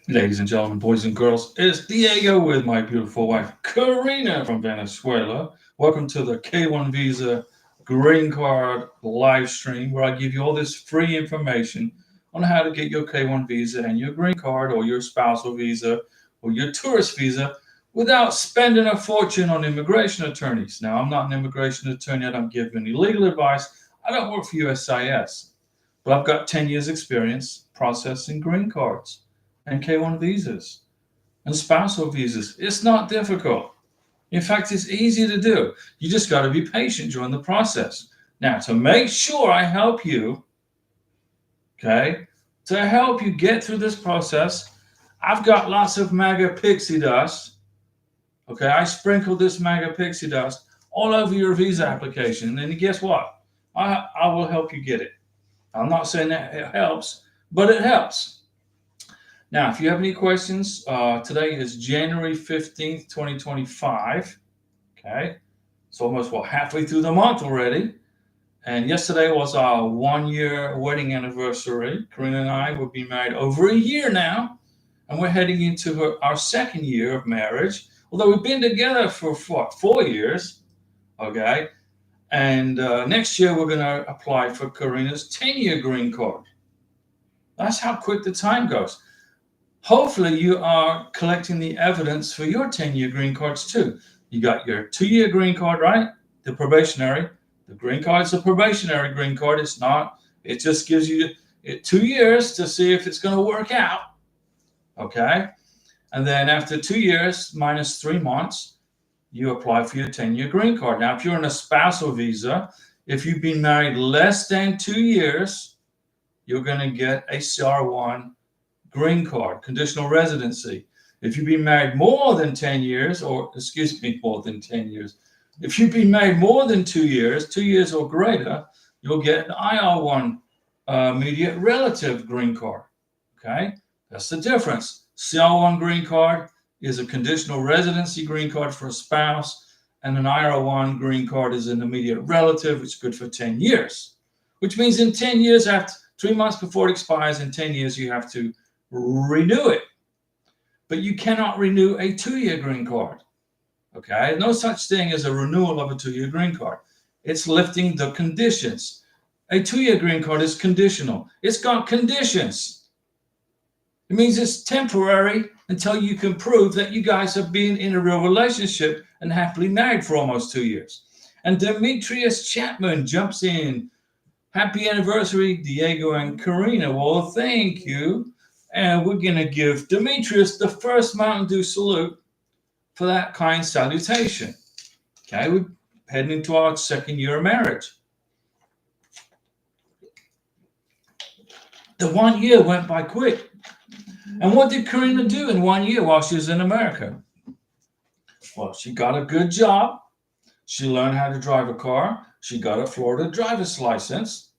Ladies and gentlemen, boys and girls, it's Diego with my beautiful wife, Karina from Venezuela. Welcome to the K1 Visa Green Card live stream where I give you all this free information on how to get your K1 visa and your green card or your spousal visa or your tourist visa without spending a fortune on immigration attorneys. Now, I'm not an immigration attorney. I don't give any legal advice. I don't work for USIS, but I've got 10 years experience processing green cards and K1 visas and spousal visas. It's not difficult. In fact, it's easy to do. You just got to be patient during the process. Now, to make sure I help you, okay, to help you get through this process, I've got lots of MAGA pixie dust. Okay, I sprinkle this MAGA pixie dust all over your visa application. And guess what? I will help you get it. I'm not saying that it helps, but it helps. Now, if you have any questions, today is January 15th, 2025. Okay. It's almost, well, halfway through the month already. And yesterday was our 1 year wedding anniversary. Karina and I will be married over a year now. And we're heading into our second year of marriage. Although we've been together for what, 4 years. Okay. And next year we're going to apply for Karina's 10-year green card. That's how quick the time goes. Hopefully, you are collecting the evidence for your 10-year green cards too. You got your 2-year green card, right? The probationary. The green card is a probationary green card. It's not, it just gives you 2 years to see if it's going to work out. Okay. And then after 2 years minus 3 months, you apply for your 10-year green card. Now, if you're on a spousal visa, if you've been married less than 2 years, you're going to get a CR1 green card, conditional residency. If you've been married more than 10 years, or excuse me, more than 10 years, if you've been married more than 2 years, 2 years or greater, you'll get an IR1 immediate relative green card. Okay, that's the difference. CR1 green card is a conditional residency green card for a spouse, and an IR1 green card is an immediate relative, which is good for 10 years, which means in 10 years, after 3 months before it expires, in 10 years, you have to renew it. But you cannot renew a 2-year green card. Okay, no such thing as a renewal of a 2-year green card. It's lifting the conditions. A 2-year green card is conditional. It's got conditions. It means it's temporary until you can prove that you guys have been in a real relationship and happily married for almost 2 years. And Demetrius Chapman jumps in. Happy anniversary, Diego and Karina. Well, thank you. And we're going to give Demetrius the first Mountain Dew salute for that kind salutation. Okay, we're heading into our second year of marriage. The 1 year went by quick. And what did Karina do in 1 year while she was in America? Well, she got a good job. She learned how to drive a car. She got a Florida driver's license.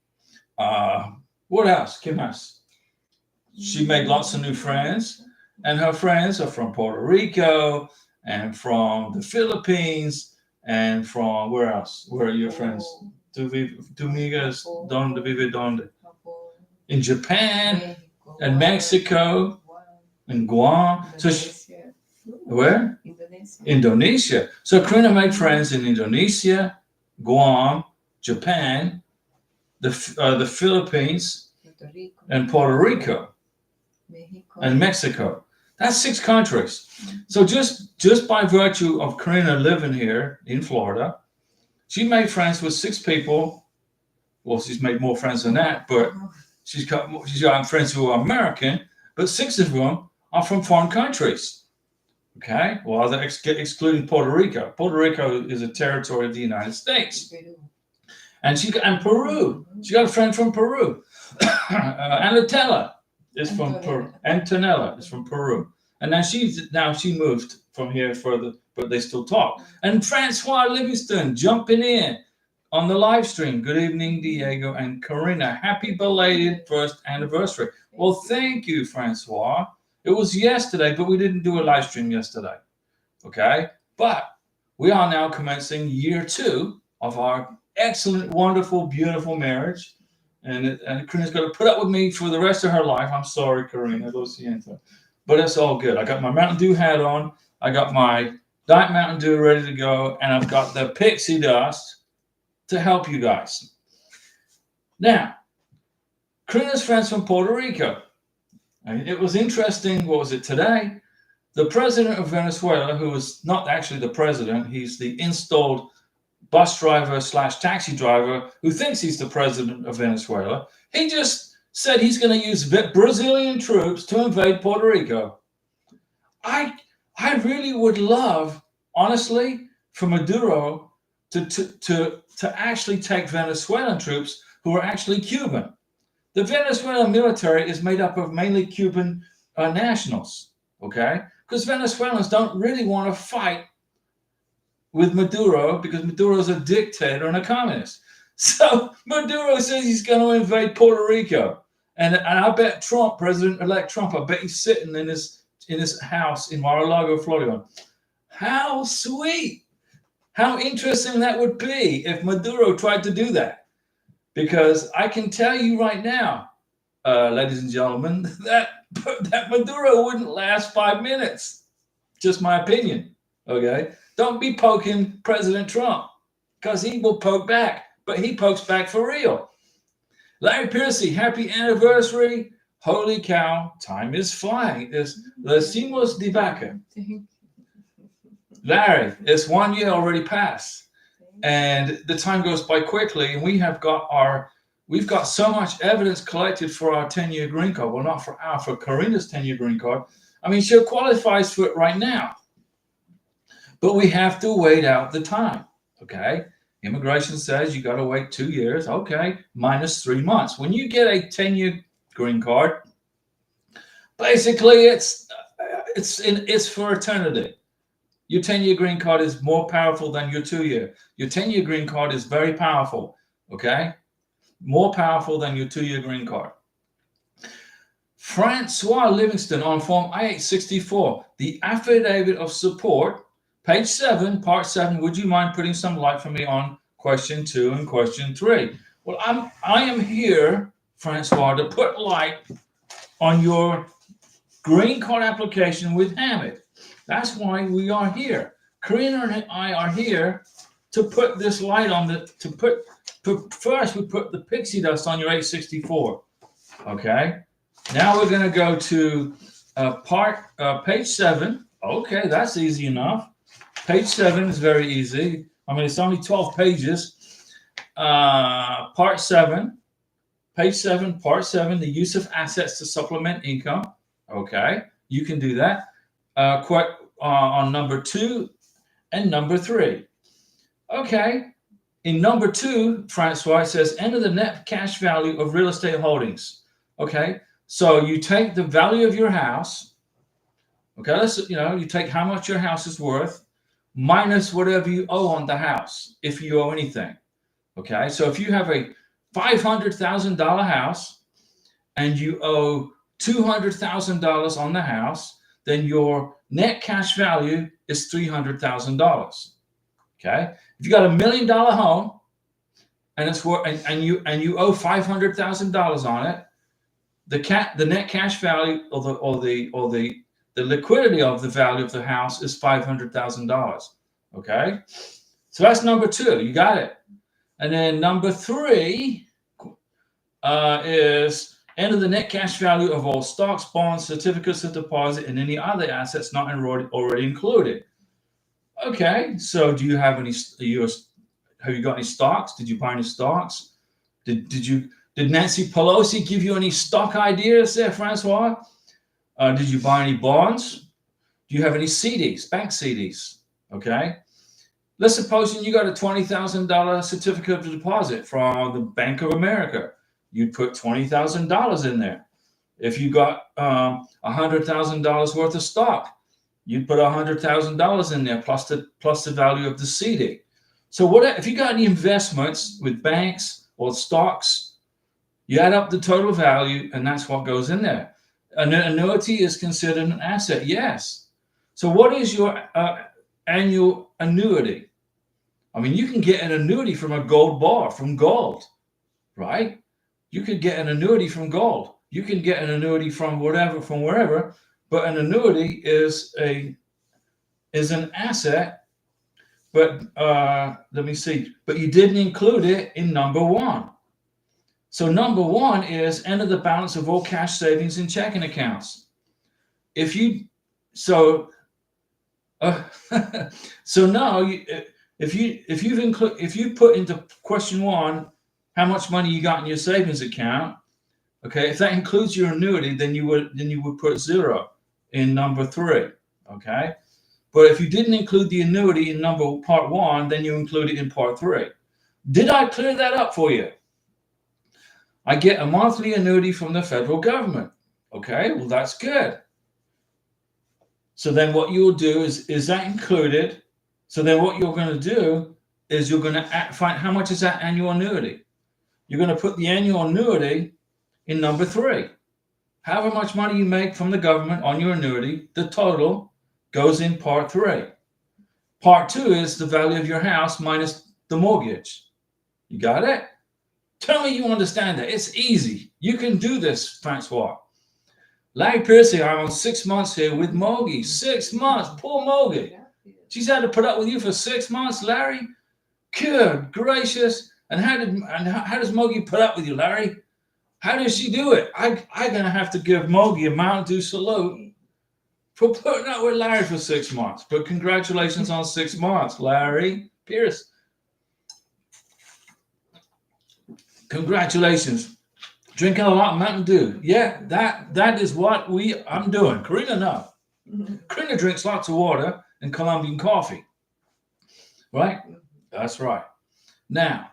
What else? ¿Qué más? She made lots of new friends, and her friends are from Puerto Rico and from the Philippines and from where else? Where are your friends? Tu amigas donde vive donde? In Japan and Mexico and Guam. So where? Indonesia. So Karina made friends in Indonesia, Guam, Japan, the Philippines, and Puerto Rico. And Mexico. That's 6 countries. So just by virtue of Karina living here in Florida, she made friends with 6 people. Well, she's made more friends than that, but she's got friends who are American, but 6 of them are from foreign countries. Okay, well, they're excluding Puerto Rico. Puerto Rico is a territory of the United States. And Peru. She got a friend from Peru. Antonella is from Peru. Antonella is from Peru. And now she moved from here further, but they still talk. And Francois Livingston jumping in on the live stream. Good evening, Diego and Karina. Happy belated first anniversary. Well, thank you, Francois. It was yesterday, but we didn't do a live stream yesterday. Okay? But we are now commencing year 2 of our excellent, wonderful, beautiful marriage. And Karina's got to put up with me for the rest of her life. I'm sorry, Karina. Lo siento. but it's all good. I got my Mountain Dew hat on. I got my Diet Mountain Dew ready to go, and I've got the pixie dust to help you guys. Now, Karina's friends from Puerto Rico. And it was interesting. What was it today? The president of Venezuela, who was not actually the president, he's the installed bus driver slash taxi driver who thinks he's the president of Venezuela. He just said he's going to use Brazilian troops to invade Puerto Rico. I really would love, honestly, for Maduro to actually take Venezuelan troops who are actually Cuban. The Venezuelan military is made up of mainly Cuban nationals, okay? Because Venezuelans don't really want to fight with Maduro because Maduro is a dictator and a communist. So Maduro says he's going to invade Puerto Rico. And I bet Trump, President-elect Trump, I bet he's sitting in his house in Mar-a-Lago, Florida. How sweet. How interesting that would be if Maduro tried to do that. Because I can tell you right now, ladies and gentlemen, that Maduro wouldn't last 5 minutes. Just my opinion, okay? Don't be poking President Trump because he will poke back, but he pokes back for real. Larry Piercy, happy anniversary. Holy cow, time is flying. Le Simos de Vaca. Larry, it's 1 year already passed. And the time goes by quickly, and we've got so much evidence collected for our 10-year green card. Well, not for Karina's 10-year green card. I mean, she qualifies for it right now. But we have to wait out the time, okay? Immigration says you got to wait 2 years, okay, minus 3 months. When you get a 10-year green card, basically it's for eternity. Your 10-year green card is more powerful than your 2-year. Your 10-year green card is very powerful, okay? More powerful than your 2-year green card. Francois Livingston on Form I-864, the affidavit of support, page 7, part 7. Would you mind putting some light for me on question 2 and question 3? Well, I am here, Francois, to put light on your green card application with Hamid. That's why we are here. Karina and I are here to put this light on first we put the pixie dust on your 864. Okay. Now we're going to go to page 7. Okay, that's easy enough. Page 7 is very easy. I mean, it's only 12 pages. Part 7. Page 7, part 7, the use of assets to supplement income. Okay, you can do that. On number 2 and number 3. Okay, in number 2, Francois says, enter the net cash value of real estate holdings. Okay, so you take the value of your house. Okay, you take how much your house is worth minus whatever you owe on the house, if you owe anything. Okay, so if you have a $500,000 house and you owe $200,000 on the house, then your net cash value is $300,000. Okay, if you got $1 million home and it's worth and you owe $500,000 on it, the net cash value or the liquidity of the value of the house is $500,000. Okay, so that's number 2. You got it. And then number 3 is enter the net cash value of all stocks, bonds, certificates of deposit, and any other assets not already included. Okay, so do you have any? Have you got any stocks? Did you buy any stocks? Did Nancy Pelosi give you any stock ideas there, Francois? Did you buy any bonds? Do you have any CDs, bank CDs? Okay. Let's suppose you got a $20,000 certificate of deposit from the Bank of America. You'd put $20,000 in there. If you got $100,000 worth of stock, you'd put $100,000 in there plus the value of the CD. So if you got any investments with banks or stocks, you add up the total value, and that's what goes in there. An annuity is considered an asset, yes. So what is your annual annuity? I mean, you can get an annuity from a gold bar, from gold, right? You could get an annuity from gold. You can get an annuity from wherever. but an annuity is an asset. But let me see. But you didn't include it in number one. So number one is enter the balance of all cash savings and checking accounts. If you so uh, so now if you put into question one how much money you got in your savings account, okay, if that includes your annuity, then you would put zero in number three, okay. But if you didn't include the annuity in part one, then you include it in part three. Did I clear that up for you? I get a monthly annuity from the federal government. Okay, well, that's good. So then what you'll do is that included? So then what you're going to do is you're going to find how much is that annual annuity. You're going to put the annual annuity in number three. However much money you make from the government on your annuity, the total goes in part three. Part two is the value of your house minus the mortgage. You got it? Tell me you understand that. It's easy. You can do this, Francois. Larry Piercy, I'm on 6 months here with Mogi. 6 months. Poor Mogi. She's had to put up with you for 6 months, Larry? Good gracious. And how does Mogi put up with you, Larry? How does she do it? I'm going to have to give Mogi a Mountain Dew salute for putting up with Larry for 6 months. But congratulations on 6 months, Larry Pierce. Congratulations. Drinking a lot of Mountain Dew. Yeah, that is what I'm doing. Karina, no. Karina drinks lots of water and Colombian coffee. Right? That's right. Now,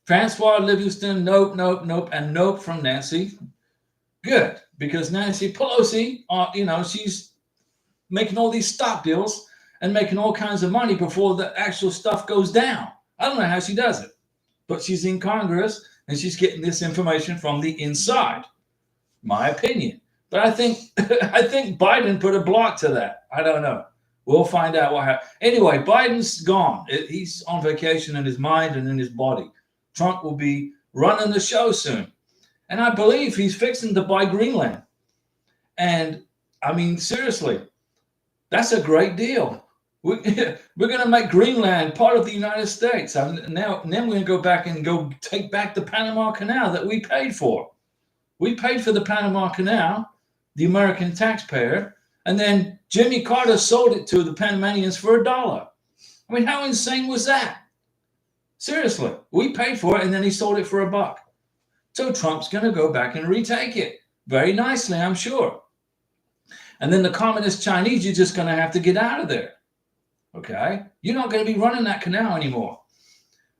Francois Livingston, nope, and nope from Nancy. Good, because Nancy Pelosi, she's making all these stock deals and making all kinds of money before the actual stuff goes down. I don't know how she does it, but she's in Congress and she's getting this information from the inside. My opinion. But I think Biden put a block to that. I don't know. We'll find out what happened. Anyway, Biden's gone. He's on vacation in his mind and in his body. Trump will be running the show soon. And I believe he's fixing to buy Greenland. And I mean, seriously, that's a great deal. We're going to make Greenland part of the United States. And then we're going to go back and take back the Panama Canal that we paid for. We paid for the Panama Canal, the American taxpayer, and then Jimmy Carter sold it to the Panamanians for $1. I mean, how insane was that? Seriously, we paid for it and then he sold it for $1. So Trump's going to go back and retake it very nicely, I'm sure. And then the communist Chinese, you're just going to have to get out of there. Okay? You're not going to be running that canal anymore.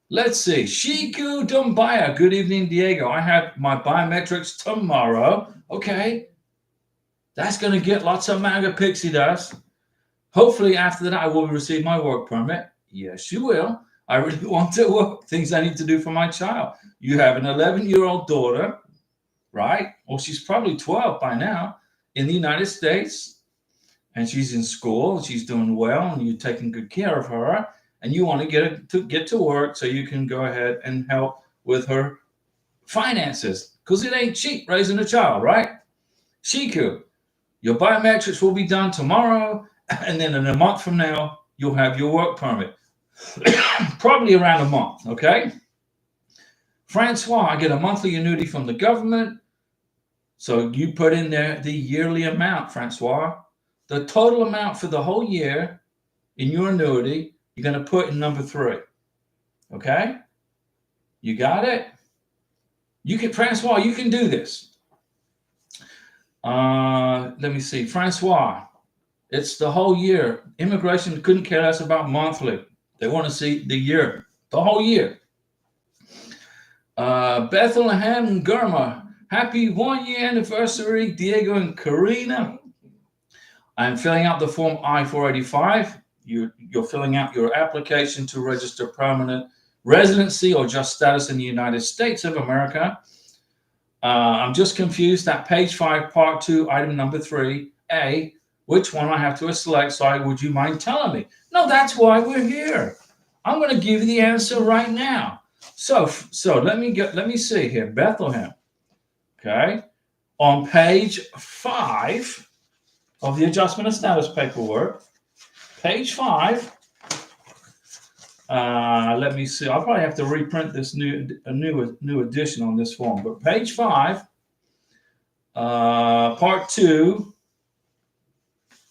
Let's see. Shiku Dumbaya. Good evening, Diego. I have my biometrics tomorrow. Okay. That's going to get lots of MAGA pixie dust. Hopefully after that, I will receive my work permit. Yes, you will. I really want to work. Things I need to do for my child. You have an 11-year-old daughter, right? Well, she's probably 12 by now in the United States. And she's in school, she's doing well, and you're taking good care of her, and you want to get to work so you can go ahead and help with her finances, because it ain't cheap raising a child, right? Shiku, your biometrics will be done tomorrow, and then in a month from now, you'll have your work permit. Probably around a month, okay? Francois, I get a monthly annuity from the government, so you put in there the yearly amount, Francois. The total amount for the whole year in your annuity, you're going to put in number 3. Okay? You got it? Francois, you can do this. Let me see. Francois, it's the whole year. Immigration couldn't care less about monthly. They want to see the year, the whole year. Bethlehem Gurma, happy 1-year anniversary, Diego and Karina. I'm filling out the form I-485. You're filling out your application to register permanent residency or just status in the United States of America. I'm just confused that page 5, part 2, item number 3A, which one I have to select. Sorry, would you mind telling me? No, that's why we're here. I'm going to give you the answer right now. So let me see here. Bethlehem. Okay. On page 5. of the adjustment of status paperwork. Page 5. Let me see. I'll probably have to reprint this new edition on this form. But page 5, part 2.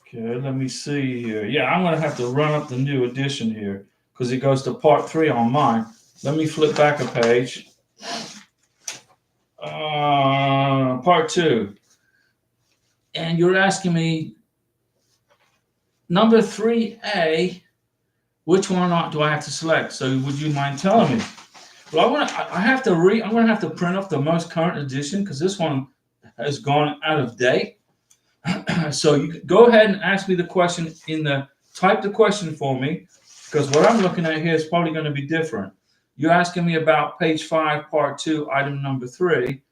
Okay, let me see here. Yeah, I'm going to have to run up the new edition here because it goes to part 3 on mine. Let me flip back a page. Part 2. And you're asking me, number 3A, which one do I have to select? So would you mind telling me? Well, I'm going to have to print off the most current edition because this one has gone out of date. So you can go ahead and ask me the question type the question for me, because what I'm looking at here is probably going to be different. You're asking me about page 5, part 2, item number 3.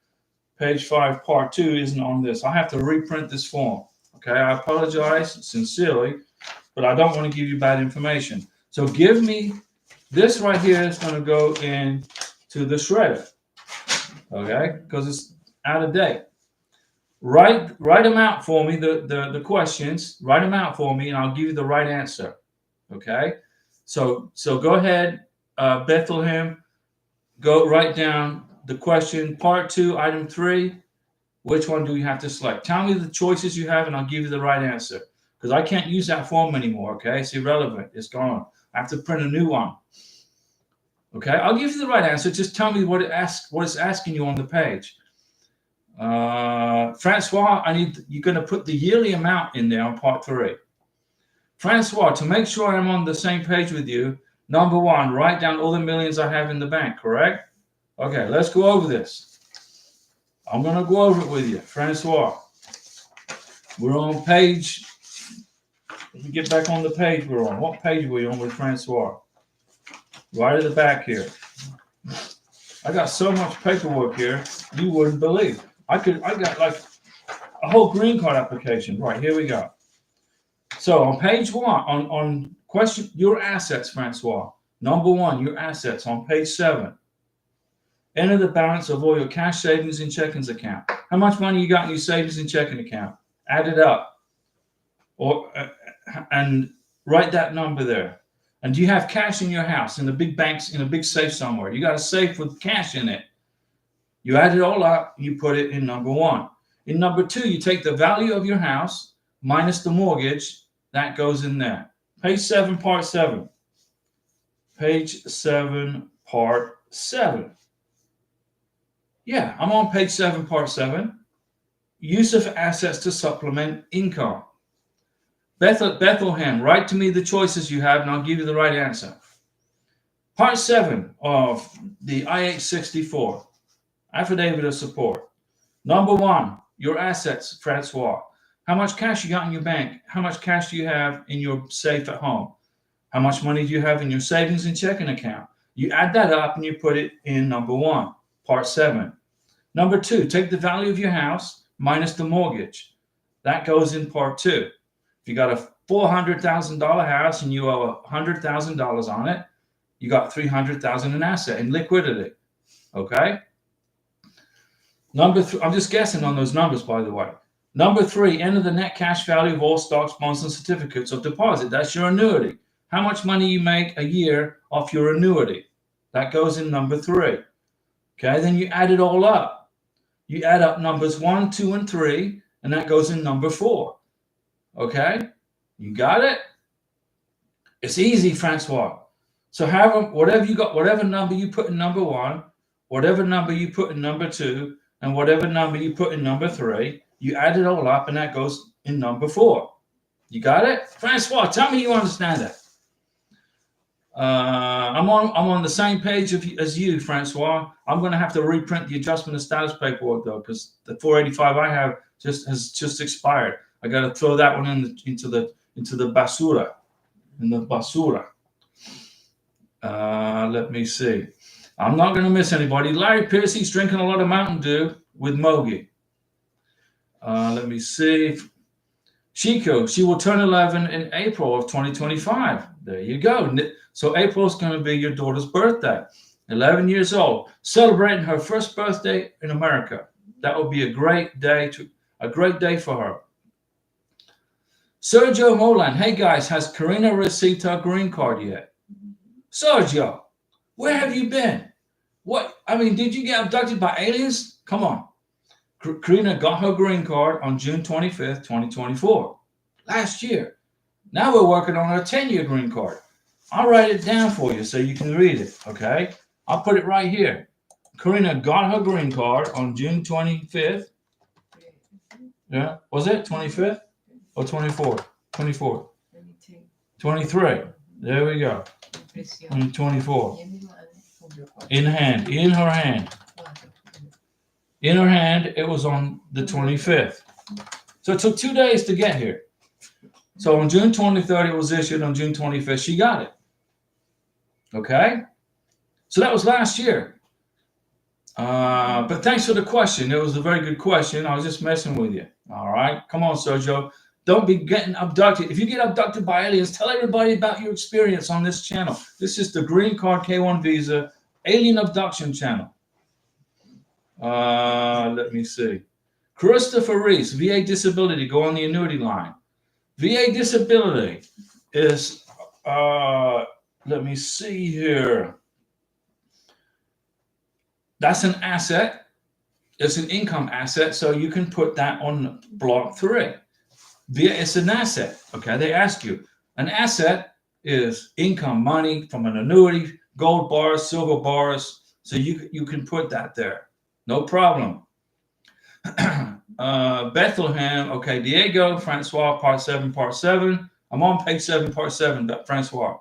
Page 5, part 2 isn't on this. I have to reprint this form. Okay, I apologize sincerely, but I don't want to give you bad information. So give me this right here is going to go into the shredder. Okay, because it's out of date. Write them out for me, the questions. Write them out for me, and I'll give you the right answer. Okay, so go ahead, Bethlehem. Go write down the question, part 2, item 3. Which one do you have to select? Tell me the choices you have, and I'll give you the right answer. Because I can't use that form anymore. Okay, it's irrelevant. It's gone. I have to print a new one. Okay, I'll give you the right answer. Just tell me what it's asking you on the page. Francois, you're going to put the yearly amount in there on part 3. Francois, to make sure I'm on the same page with you, number 1, write down all the millions I have in the bank, correct? Okay, let's go over this. I'm going to go over it with you. Francois, we're on page, let me get back on the page we're on. What page were you on with Francois? Right at the back here. I got so much paperwork here, you wouldn't believe. I got like a whole green card application. Right, here we go. So on page 1, on question, your assets, Francois. Number 1, your assets on page 7. Enter the balance of all your cash, savings, and checkings account. How much money you got in your savings and checking account? Add it up. And write that number there. And do you have cash in your house, in the big banks, in a big safe somewhere? You got a safe with cash in it. You add it all up, you put it in number 1. In number 2, you take the value of your house minus the mortgage. That goes in there. Page 7, part 7. Page 7, part 7. Yeah, I'm on page 7, part 7. Use of assets to supplement income. Bethlehem, write to me the choices you have, and I'll give you the right answer. Part 7 of the I-864, affidavit of support. Number 1, your assets, Francois. How much cash you got in your bank? How much cash do you have in your safe at home? How much money do you have in your savings and checking account? You add that up and you put it in number 1, part 7. Number 2, take the value of your house minus the mortgage. That goes in part 2. If you got a $400,000 house and you owe $100,000 on it, you got $300,000 in asset in liquidity. Okay. Number 3, I'm just guessing on those numbers, by the way. Number 3, enter the net cash value of all stocks, bonds, and certificates of deposit. That's your annuity. How much money you make a year off your annuity. That goes in number 3. Okay, then you add it all up. You add up numbers 1, 2, and 3, and that goes in number 4. Okay, you got it? It's easy, Francois. So whatever you got, whatever number you put in number 1, whatever number you put in number 2, and whatever number you put in number 3, you add it all up, and that goes in number 4. You got it? Francois, tell me you understand that. I'm on the same page as you, Francois. I'm going to have to reprint the adjustment of status paperwork though, because the 485 I have has just expired. I got to throw that one into the basura, in the basura. Let me see. I'm not going to miss anybody. Larry Piercy's drinking a lot of Mountain Dew with Mogi. Let me see. Chico, she will turn 11 in April of 2025. There you go. So April is going to be your daughter's birthday. 11 years old, celebrating her first birthday in America. That will be a great day for her. Sergio Molan, hey guys, has Karina received her green card yet? Sergio, where have you been? What? I mean, did you get abducted by aliens? Come on. Karina got her green card on June 25th, 2024, last year. Now we're working on her 10-year green card. I'll write it down for you so you can read it, okay? I'll put it right here. Karina got her green card on June 25th. Yeah, was it 25th or 24th? 24th. 23. There we go. 24. In hand, in her hand. In her hand, it was on the 25th. So it took 2 days to get here. So on June 23rd, it was issued. On June 25th, she got it. Okay? So that was last year. But thanks for the question. It was a very good question. I was just messing with you. All right? Come on, Sergio. Don't be getting abducted. If you get abducted by aliens, tell everybody about your experience on this channel. This is the Green Card K1 Visa Alien Abduction channel. Let me see. Christopher Reese, VA disability, go on the annuity line. VA disability is, let me see here. That's an asset. It's an income asset, so you can put that on block 3. VA, it's an asset, okay? They ask you. An asset is income, money from an annuity, gold bars, silver bars, so you can put that there. No problem. Bethlehem, okay, Diego, Francois, part 7. I'm on page 7, part 7, Francois.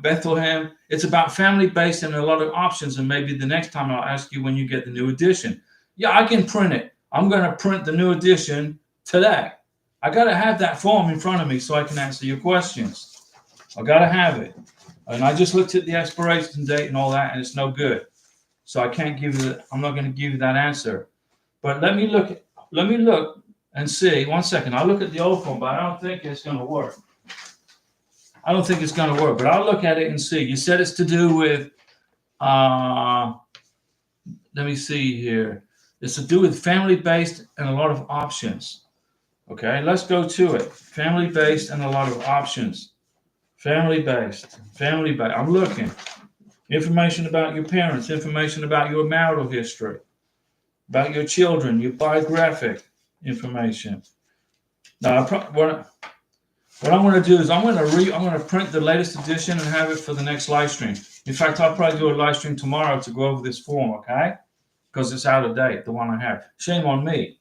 Bethlehem, it's about family-based and a lot of options, and maybe the next time I'll ask you when you get the new edition. Yeah, I can print it. I'm going to print the new edition today. I got to have that form in front of me so I can answer your questions. I got to have it. And I just looked at the expiration date and all that, and it's no good. So I can't give you I'm not going to give you that answer. But let me look and see. 1 second. I'll look at the old form, but I don't think it's going to work. I don't think it's going to work, but I'll look at it and see. You said it's to do with, let me see here. It's to do with family-based and a lot of options. Okay, let's go to it. Family-based and a lot of options. Family-based. I'm looking. Information about your parents, information about your marital history, about your children, your biographic information. Now, what I'm going to do is I'm going to print the latest edition and have it for the next live stream. In fact, I'll probably do a live stream tomorrow to go over this form, okay? Because it's out of date, the one I have. Shame on me.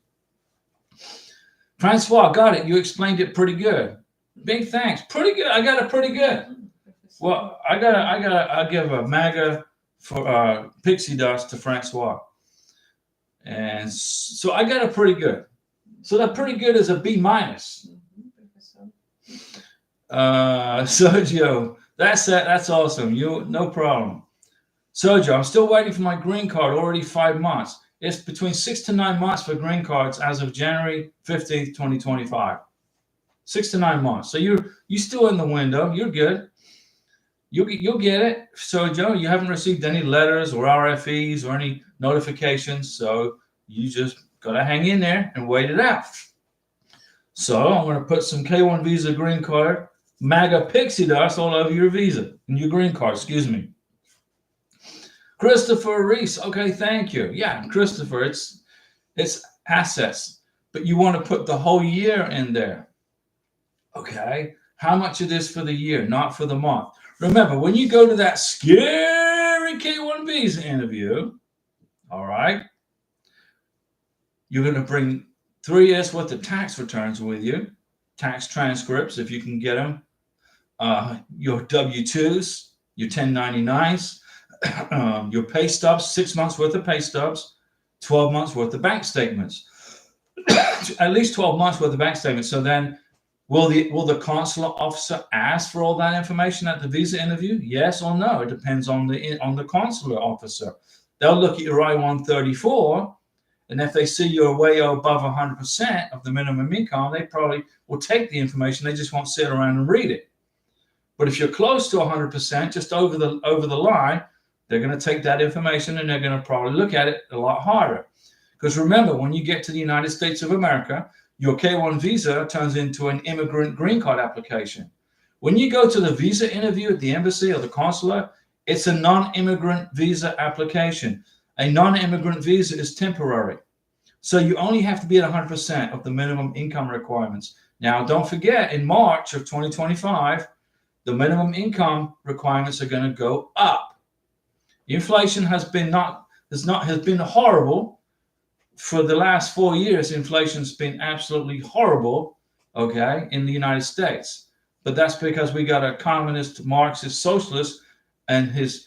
Francois, got it. You explained it pretty good. Big thanks. Pretty good. I got it pretty good. Well, I'll give a MAGA for pixie dust to Francois. And so I got it pretty good. So that pretty good is a B-. Sergio, that's awesome. No problem. Sergio, I'm still waiting for my green card, already 5 months. It's between 6 to 9 months for green cards as of January 15th, 2025. 6 to 9 months. So you're still in the window. You're good. You'll get it. Sergio, you haven't received any letters or RFEs or any notifications, so you just gotta hang in there and wait it out. So I'm going to put some K1 Visa green card, MAGA pixie dust all over your visa, and your green card, excuse me. Christopher Reese, okay, thank you. Yeah, Christopher, it's assets, but you want to put the whole year in there. Okay, how much it is for the year, not for the month. Remember, when you go to that scary K1 Visa interview, all right, you're going to bring 3 years worth of tax returns with you, tax transcripts if you can get them, your W-2s, your 1099s, your pay stubs, 6 months worth of pay stubs, 12 months worth of bank statements, at least 12 months worth of bank statements. So then will the consular officer ask for all that information at the visa interview? Yes or no? It depends on the consular officer. They'll look at your I-134, and if they see you're way above 100% of the minimum income, they probably will take the information. They just won't sit around and read it. But if you're close to 100%, just over the line, they're going to take that information and they're going to probably look at it a lot harder. Because remember, when you get to the United States of America, your K1 visa turns into an immigrant green card application. When you go to the visa interview at the embassy or the consulate, it's a non-immigrant visa application. A non-immigrant visa is temporary. So you only have to be at 100% of the minimum income requirements. Now, don't forget, in March of 2025, the minimum income requirements are going to go up. Inflation has been horrible for the last 4 years. Inflation's been absolutely horrible, okay, in the United States. But that's because we got a communist, Marxist, socialist, and his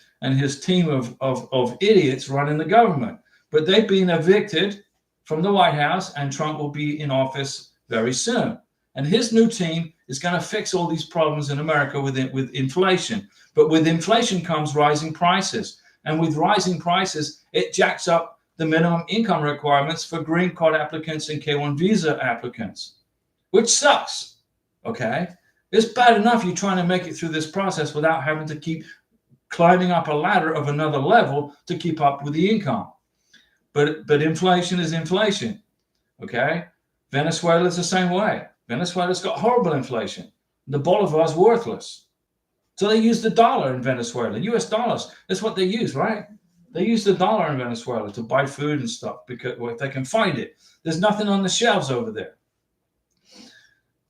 team of idiots running the government. But they've been evicted from the White House, and Trump will be in office very soon. And his new team is going to fix all these problems in America with inflation. But with inflation comes rising prices. And with rising prices, it jacks up the minimum income requirements for green card applicants and K1 visa applicants, which sucks, okay? It's bad enough you're trying to make it through this process without having to keep climbing up a ladder of another level to keep up with the income. But inflation is inflation, okay? Venezuela is the same way. Venezuela's got horrible inflation. The bolivar is worthless. So they use the dollar in Venezuela, US dollars. That's what they use, right? They use the dollar in Venezuela to buy food and stuff because if they can find it. There's nothing on the shelves over there.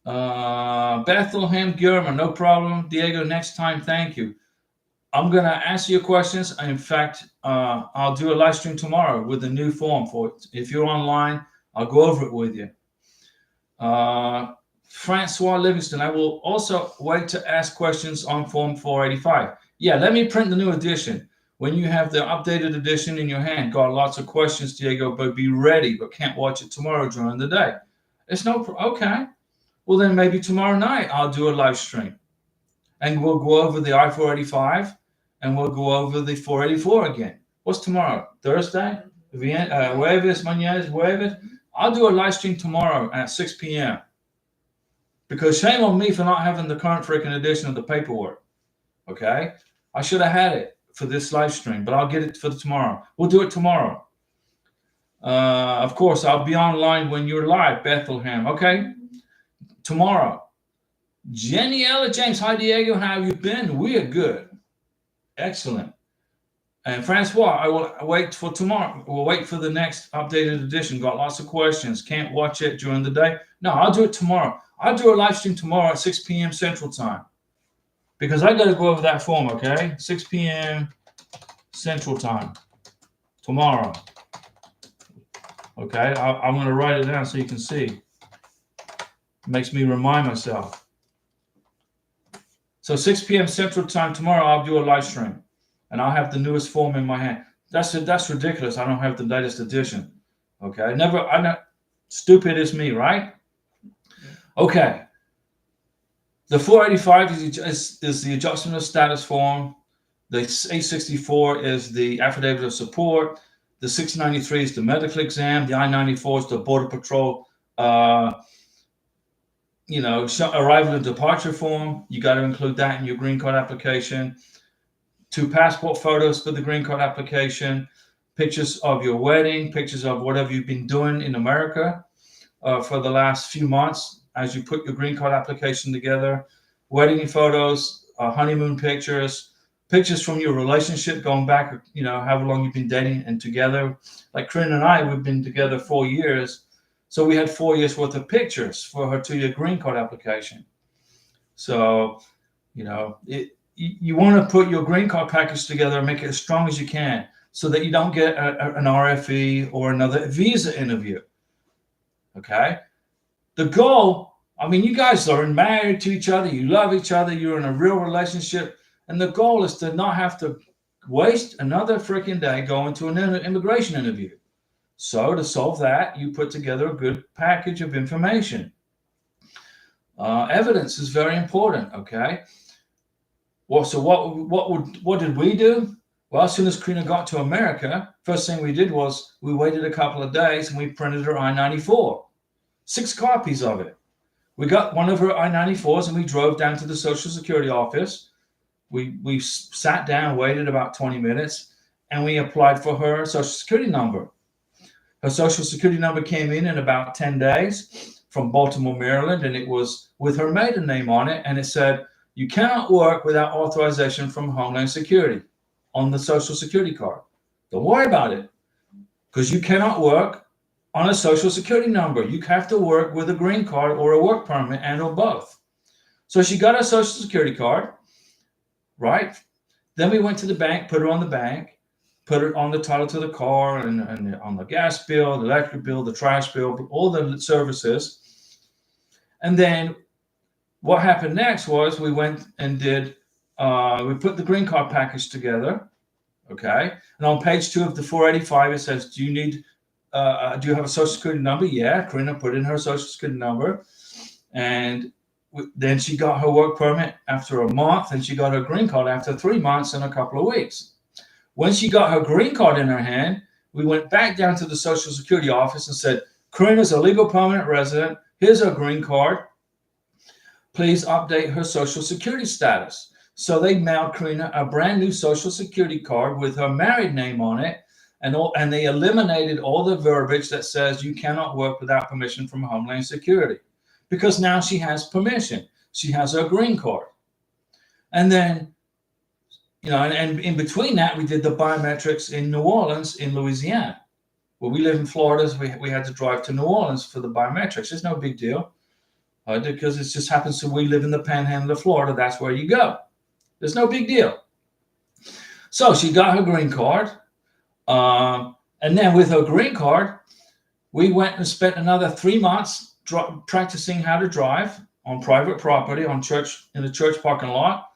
Bethlehem German, no problem. Diego, next time, thank you. I'm going to answer your questions. In fact, I'll do a live stream tomorrow with a new form for it. If you're online, I'll go over it with you. Francois Livingston, I will also wait to ask questions on Form 485. Yeah, let me print the new edition. When you have the updated edition in your hand, got lots of questions, Diego, but be ready, but can't watch it tomorrow during the day. It's okay. Well, then maybe tomorrow night I'll do a live stream. And we'll go over the I-485 and we'll go over the 484 again. What's tomorrow? Thursday? Jueves, mañana, jueves. I'll do a live stream tomorrow at 6 p.m. Because shame on me for not having the current freaking edition of the paperwork. Okay? I should have had it for this live stream, but I'll get it for tomorrow. We'll do it tomorrow. Of course, I'll be online when you're live, Bethlehem. Okay? Tomorrow. Jenniella James, hi Diego, how have you been? We are good. Excellent. And Francois, I will wait for tomorrow. We'll wait for the next updated edition. Got lots of questions. Can't watch it during the day. No, I'll do it tomorrow. I'll do a live stream tomorrow at 6 p.m. Central Time. Because I got to go over that form, okay? 6 p.m. Central Time. Tomorrow. Okay? I'm going to write it down so you can see. It makes me remind myself. So 6 p.m. Central Time tomorrow, I'll do a live stream. And I'll have the newest form in my hand. That's ridiculous. I don't have the latest edition. Okay. I'm not stupid as me, right? Okay. The 485 is the adjustment of status form. The 864 is the affidavit of support. The 693 is the medical exam. The I-94 is the Border Patrol arrival and departure form. You got to include that in your green card application. 2 passport photos for the green card application, pictures of your wedding, pictures of whatever you've been doing in America for the last few months as you put your green card application together, wedding photos, honeymoon pictures, pictures from your relationship going back, however long you've been dating and together. Like Corinne and I, we've been together 4 years. So we had 4 years worth of pictures for her 2-year green card application. So, you want to put your green card package together and make it as strong as you can so that you don't get an RFE or another visa interview. Okay? The goal, you guys are married to each other, you love each other, you're in a real relationship, and the goal is to not have to waste another freaking day going to an immigration interview. So to solve that, you put together a good package of information. Evidence is very important, okay? Well, so what did we do? Well, as soon as Karina got to America, first thing we did was we waited a couple of days and we printed her I-94, 6 copies of it. We got one of her I-94s and we drove down to the Social Security office. We sat down, waited about 20 minutes, and we applied for her Social Security number. Her Social Security number came in about 10 days. from Baltimore, Maryland, and it was with her maiden name on it. And it said, you cannot work without authorization from Homeland Security on the Social Security card. Don't worry about it, because you cannot work on a Social Security number. You have to work with a green card or a work permit and or both. So she got a Social Security card, right? Then we went to the bank, put her on the bank, put it on the title to the car and on the gas bill, the electric bill, the trash bill, all the services. And then what happened next was we went and we put the green card package together, okay? And on page 2 of the 485, it says, do you have a Social Security number? Yeah, Karina put in her Social Security number. And then she got her work permit after a month, and she got her green card after 3 months and a couple of weeks. When she got her green card in her hand, we went back down to the Social Security office and said, Karina's a legal permanent resident. Here's her green card. Please update her Social Security status. So they mailed Karina a brand new Social Security card with her married name on it, and they eliminated all the verbiage that says you cannot work without permission from Homeland Security, because now she has permission. She has her green card. And then, and in between that, we did the biometrics in New Orleans, in Louisiana. Well, we live in Florida, so we had to drive to New Orleans for the biometrics. It's no big deal, because it just happens to we live in the panhandle of Florida. That's where you go. There's no big deal. So she got her green card. And then with her green card, we went and spent another 3 months practicing how to drive on private property, in a church parking lot.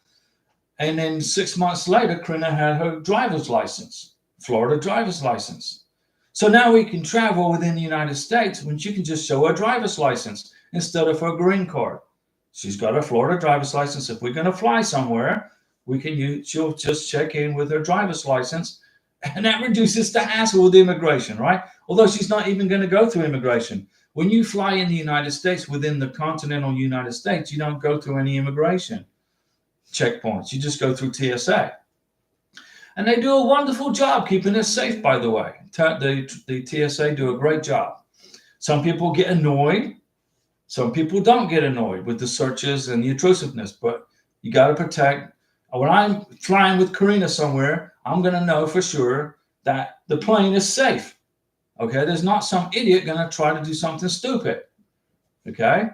And then 6 months later, Karina had her driver's license, Florida driver's license. So now we can travel within the United States when she can just show her driver's license instead of her green card. She's got a Florida driver's license. If we're going to fly somewhere, she'll just check in with her driver's license, and that reduces the hassle with immigration, right? Although she's not even going to go through immigration. When you fly in the United States, within the continental United States, you don't go through any immigration checkpoints. You just go through TSA. And they do a wonderful job keeping us safe, by the way. The TSA do a great job. Some people get annoyed. Some people don't get annoyed with the searches and the intrusiveness, but you got to protect. When I'm flying with Karina somewhere, I'm going to know for sure that the plane is safe. Okay, there's not some idiot going to try to do something stupid. Okay,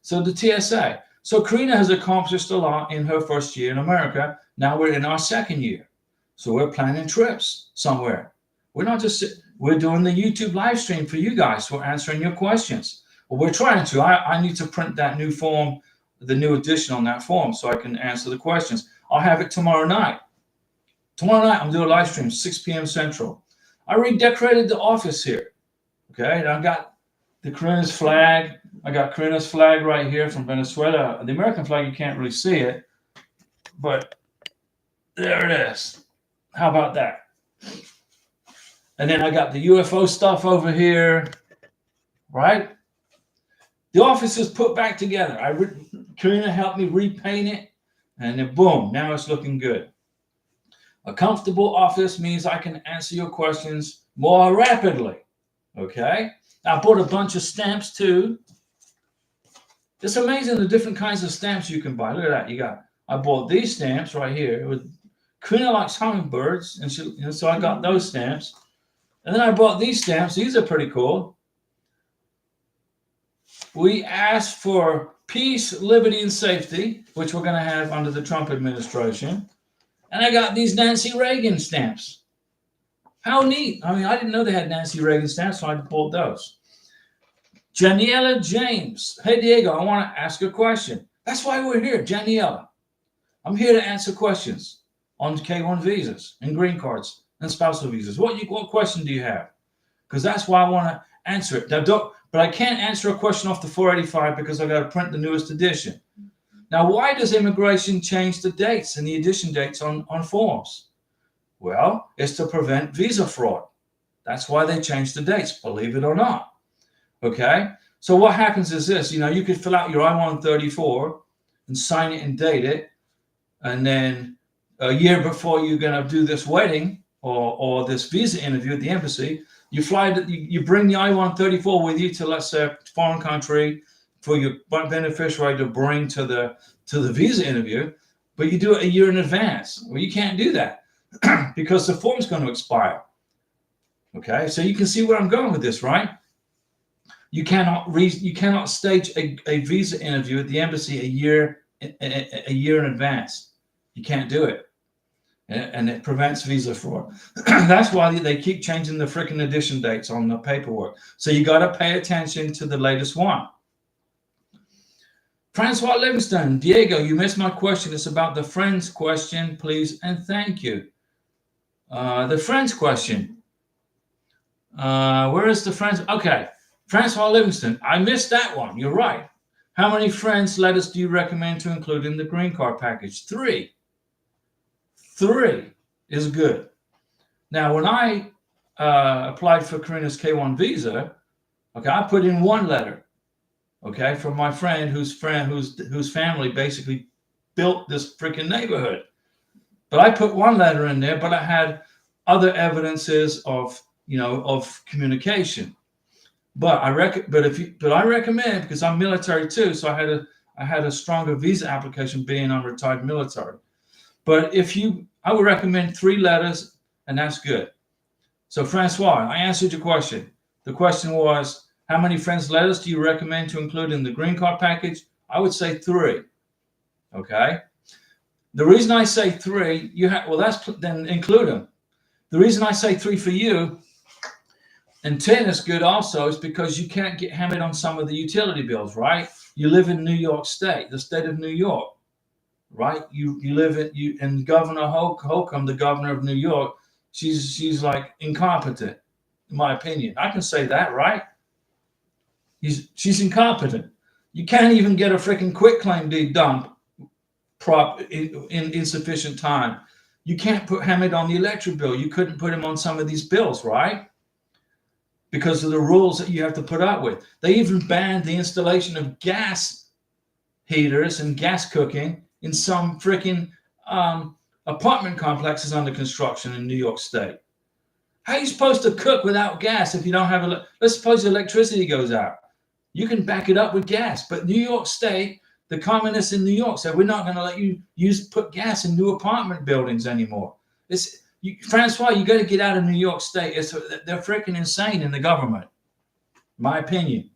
so the TSA. So Karina has accomplished a lot in her first year in America. Now we're in our second year. So we're planning trips somewhere. We're doing the YouTube live stream for you guys. We're answering your questions. Well, we're trying to. I need to print that new form, the new edition on that form, so I can answer the questions. I'll have it tomorrow night. Tomorrow night, I'm doing a live stream, 6 p.m. Central. I redecorated the office here. Okay, and I got the Karina's flag. I got Karina's flag right here from Venezuela. The American flag, you can't really see it, but there it is. How about that? And then I got the UFO stuff over here, right? The office is put back together. Karina helped me repaint it, and then boom, now it's looking good. A comfortable office means I can answer your questions more rapidly, okay? I bought a bunch of stamps too. It's amazing the different kinds of stamps you can buy. Look at that. I bought these stamps right here. Karina likes hummingbirds, and so I got those stamps. And then I bought these stamps. These are pretty cool. We asked for peace, liberty, and safety, which we're going to have under the Trump administration. And I got these Nancy Reagan stamps. How neat. I mean, I didn't know they had Nancy Reagan stamps, so I bought those. Janiela James. Hey, Diego, I want to ask a question. That's why we're here, Janiela. I'm here to answer questions on K1 visas and green cards and spousal visas. What question do you have? Because that's why I want to answer it. But I can't answer a question off the 485 because I got to print the newest edition. Now, why does immigration change the dates and the edition dates on forms? Well, it's to prevent visa fraud. That's why they change the dates, believe it or not. Okay? So what happens is this, you could fill out your I-134 and sign it and date it, and then a year before you're going to do this wedding or this visa interview at the embassy, You fly, you bring the I-134 with you to, let's say, a foreign country for your beneficiary to bring to the visa interview, but you do it a year in advance. Well, you can't do that because the form's going to expire. Okay, so you can see where I'm going with this, right? You cannot stage a visa interview at the embassy a year in advance. You can't do it, and it prevents visa fraud. That's why they keep changing the freaking edition dates on the paperwork. So you got to pay attention to the latest one. Francois Livingston, Diego, you missed my question. It's about the friends question, please, and thank you. The friends question. Where is the friends? Okay. Francois Livingston, I missed that one. You're right. How many friends letters do you recommend to include in the green card package? 3. 3 is good. Now, when I applied for Karina's K1 visa, okay, I put in 1 letter, okay, from my friend whose family basically built this freaking neighborhood. But I put 1 letter in there, but I had other evidences of communication. But I recommend, because I'm military too, so I had a stronger visa application being on retired military. But I would recommend 3 letters, and that's good. So Francois, I answered your question. The question was, how many friends letters do you recommend to include in the green card package? I would say 3. Okay. The reason I say 3, then include them. The reason I say 3 for you, and 10 is good also, is because you can't get hammered on some of the utility bills, right? You live in New York State, the state of New York, right? You live and Governor Holcomb, the governor of New York, she's like incompetent, in my opinion. I can say that, right? She's incompetent. You can't even get a freaking quitclaim deed done in insufficient time. You can't put Hamid on the electric bill. You couldn't put him on some of these bills, right? Because of the rules that you have to put up with. They even banned the installation of gas heaters and gas cooking in some freaking apartment complexes under construction in New York State. How are you supposed to cook without gas if you don't have let's suppose the electricity goes out. You can back it up with gas. But New York State, the communists in New York said, we're not going to let you put gas in new apartment buildings anymore. Francois, you got to get out of New York State. They're freaking insane in the government, my opinion.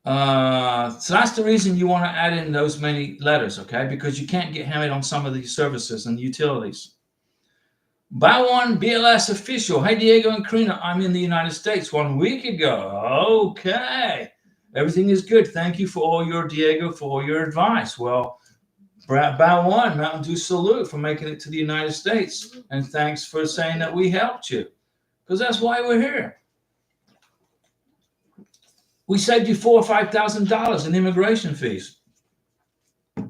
So that's the reason you want to add in those many letters, okay? Because you can't get hammered on some of these services and utilities. Bow1 BLS official. Hey, Diego and Karina, I'm in the United States 1 week ago. Okay. Everything is good. Thank you for all your advice. Well, Bow1, Mountain Dew salute for making it to the United States. And thanks for saying that we helped you. Because that's why we're here. We saved you $4,000 or $5,000 in immigration fees.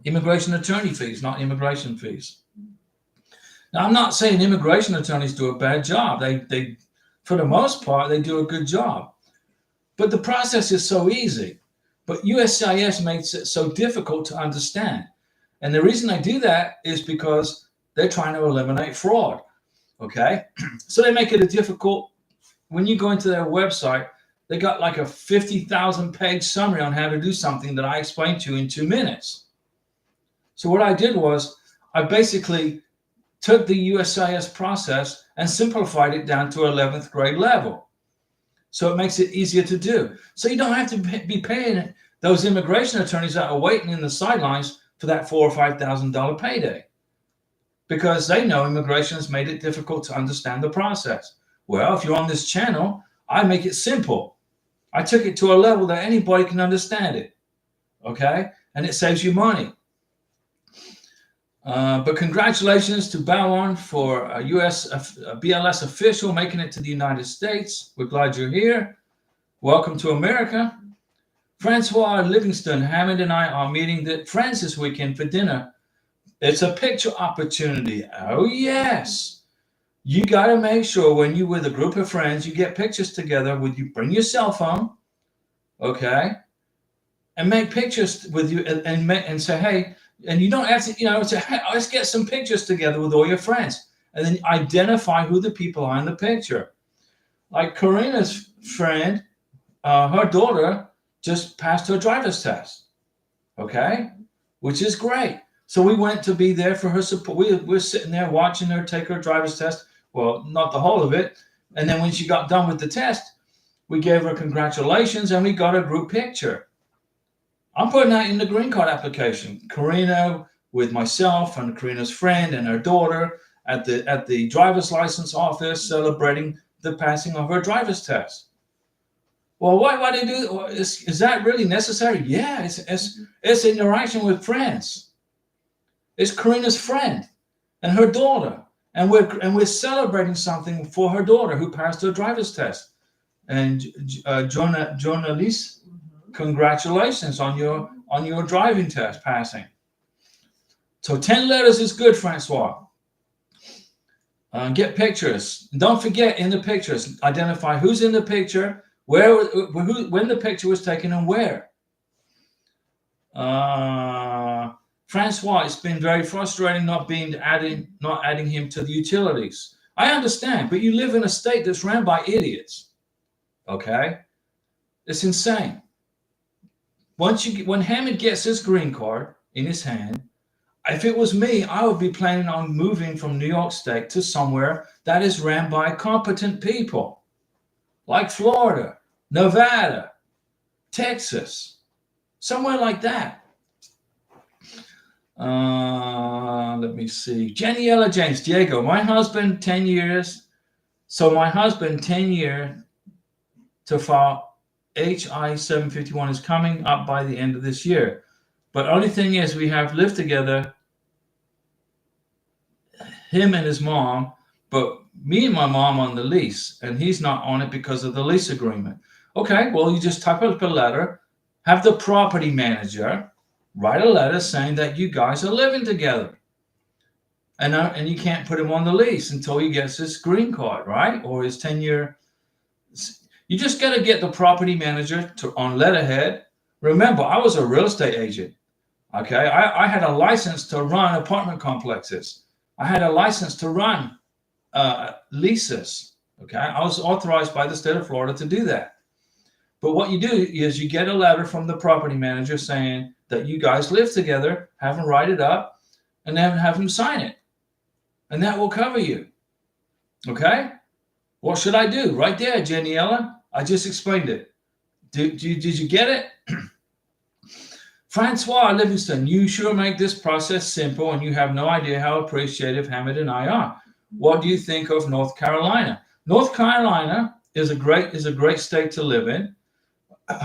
Immigration attorney fees, not immigration fees. Now, I'm not saying immigration attorneys do a bad job. They, for the most part, they do a good job. But the process is so easy. But USCIS makes it so difficult to understand. And the reason they do that is because they're trying to eliminate fraud. Okay? So they make it difficult. When you go into their website, they got like a 50,000-page summary on how to do something that I explained to you in 2 minutes. So what I did was I basically took the USCIS process and simplified it down to 11th grade level. So it makes it easier to do. So you don't have to be paying those immigration attorneys that are waiting in the sidelines for that $4,000 or $5,000 payday, because they know immigration has made it difficult to understand the process. Well, if you're on this channel, I make it simple. I took it to a level that anybody can understand it. Okay? And it saves you money. But congratulations to Bow1 for a BLS official making it to the United States. We're glad you're here. Welcome to America. Francois Livingston, Hammond and I are meeting friends this weekend for dinner. It's a picture opportunity. Oh, yes. You got to make sure when you're with a group of friends, you get pictures together with you. Bring your cell phone, okay, and make pictures with you and say, hey, and you don't have to, say, hey, let's get some pictures together with all your friends. And then identify who the people are in the picture. Like Karina's friend, her daughter just passed her driver's test. Okay, which is great. So we went to be there for her support. We're sitting there watching her take her driver's test. Well, not the whole of it. And then when she got done with the test, we gave her congratulations and we got a group picture. I'm putting that in the green card application. Karina with myself and Karina's friend and her daughter at the driver's license office celebrating the passing of her driver's test. Well, why do you do? Is that really necessary? Yeah, it's interaction with friends. It's Karina's friend and her daughter, and we're celebrating something for her daughter who passed her driver's test. And journalist, congratulations on your driving test passing. So 10 letters is good, Francois. Get pictures. Don't forget in the pictures, identify who's in the picture, when the picture was taken, and where. Francois, it's been very frustrating not adding him to the utilities. I understand, but you live in a state that's ran by idiots. Okay, it's insane. When Hammond gets his green card in his hand, if it was me, I would be planning on moving from New York State to somewhere that is ran by competent people, like Florida, Nevada, Texas, somewhere like that. Let me see. Janiela James, Diego, my husband, 10 years. So my husband, 10 years to file HI 751 is coming up by the end of this year. But only thing is, we have lived together, him and his mom, but me and my mom on the lease, and he's not on it because of the lease agreement. Okay, well, you just type up a letter, have the property manager write a letter saying that you guys are living together. And you can't put him on the lease until he gets his green card, right? Or his 10-year. You just got to get the property manager on letterhead. Remember, I was a real estate agent. Okay, I had a license to run apartment complexes. I had a license to run leases. Okay, I was authorized by the state of Florida to do that. But what you do is you get a letter from the property manager saying that you guys live together, have him write it up, and then have him sign it. And that will cover you. Okay? What should I do? Right there, Janiela. I just explained it. Did you get it? Francois Livingston, you sure make this process simple, and you have no idea how appreciative Hamid and I are. What do you think of North Carolina? North Carolina is a great state to live in.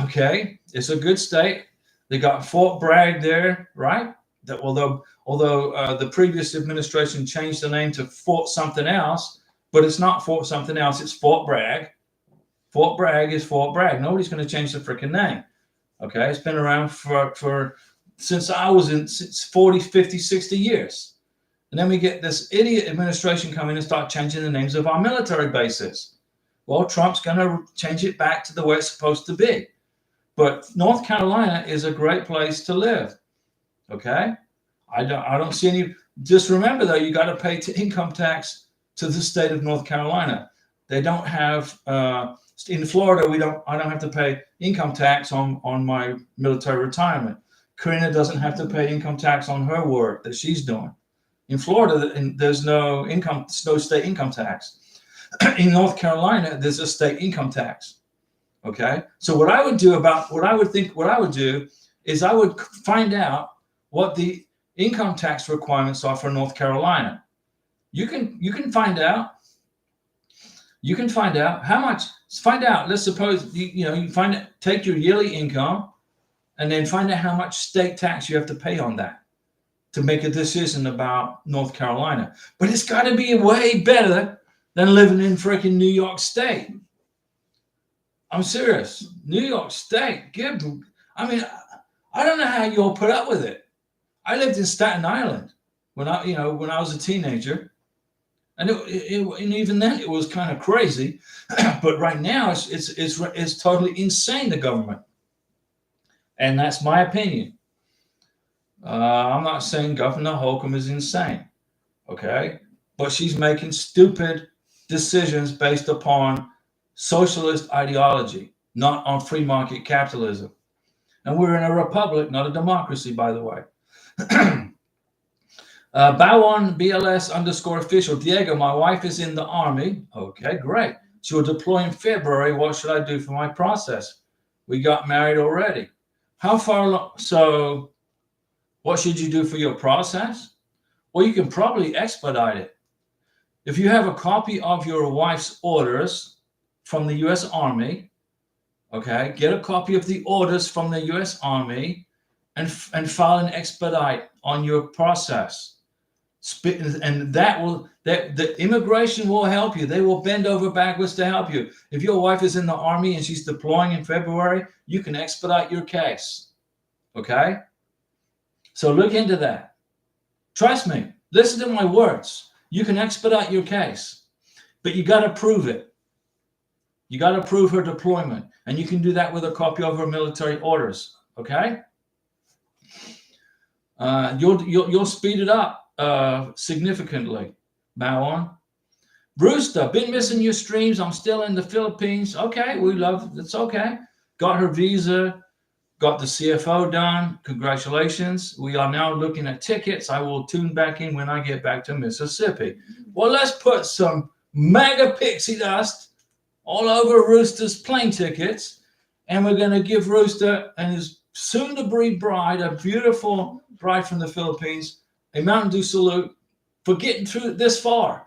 Okay, it's a good state. They got Fort Bragg there, right? That although the previous administration changed the name to Fort something else, but it's not Fort something else. It's Fort Bragg. Fort Bragg is Fort Bragg. Nobody's going to change the freaking name. Okay, it's been around for since I was in 40, 50, 60 years. And then we get this idiot administration come in and start changing the names of our military bases. Well, Trump's going to change it back to the way it's supposed to be. But North Carolina is a great place to live. Okay, I don't see any. Just remember though, you got to pay income tax to the state of North Carolina. They don't have in Florida. I don't have to pay income tax on my military retirement. Karina doesn't have to pay income tax on her work that she's doing. In Florida, there's no state income tax. In North Carolina, there's a state income tax. Okay, so what I would do is I would find out what the income tax requirements are for North Carolina. You can find out. You can find out how much. Find out. Let's suppose you find it. Take your yearly income, and then find out how much state tax you have to pay on that to make a decision about North Carolina. But it's got to be way better than living in freaking New York State. I'm serious. New York State. I mean, I don't know how you all put up with it. I lived in Staten Island when I was a teenager, and and even then it was kind of crazy. But right now it's totally insane, the government, and that's my opinion. I'm not saying Governor Holcomb is insane, okay, but she's making stupid decisions based upon socialist ideology, not on free market capitalism. And we're in a republic, not a democracy, by the way. Bowon BLS _ official. Diego, my wife is in the army. Okay, great. She will deploy in February. What should I do for my process? We got married already. How far along? So what should you do for your process? Well, you can probably expedite it. If you have a copy of your wife's orders from the U.S. Army, okay, get a copy of the orders from the U.S. Army and file an expedite on your process. And the immigration will help you. They will bend over backwards to help you. If your wife is in the army and she's deploying in February, you can expedite your case. Okay? So look into that. Trust me. Listen to my words. You can expedite your case, but you got to prove it. You got to prove her deployment, and you can do that with a copy of her military orders. Okay? You'll speed it up significantly. Bow on. Brewster, been missing your streams. I'm still in the Philippines. Okay, we love it's okay. Got her visa, got the CFO done. Congratulations. We are now looking at tickets. I will tune back in when I get back to Mississippi. Well, let's put some mega pixie dust all over Rooster's plane tickets, and we're going to give Rooster and his soon-to-be bride, a beautiful bride from the Philippines, a Mountain Dew salute for getting through this far.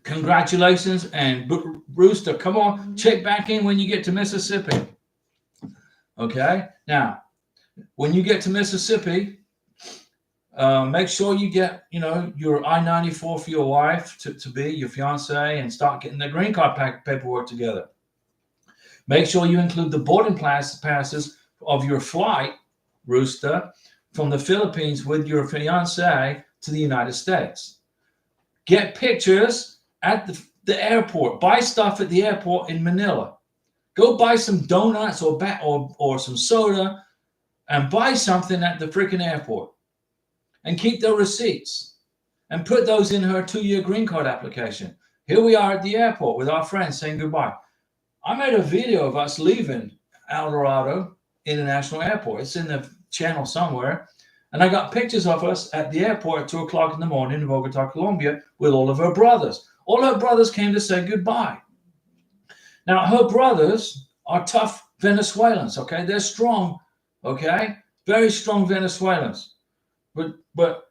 Congratulations, and Rooster, come on, check back in when you get to Mississippi. Okay, now, when you get to Mississippi, make sure you get, your I-94 for your wife to be your fiance, and start getting the green card paperwork together. Make sure you include the boarding passes of your flight, Rooster, from the Philippines with your fiance to the United States. Get pictures at the airport. Buy stuff at the airport in Manila. Go buy some donuts or some soda and buy something at the freaking airport. And keep the receipts and put those in her 2-year green card application. Here we are at the airport with our friends saying goodbye. I made a video of us leaving El Dorado International Airport. It's in the channel somewhere. And I got pictures of us at the airport at 2 o'clock in the morning in Bogota, Colombia, with all of her brothers. All her brothers came to say goodbye. Now, her brothers are tough Venezuelans, okay? They're strong, okay? Very strong Venezuelans. But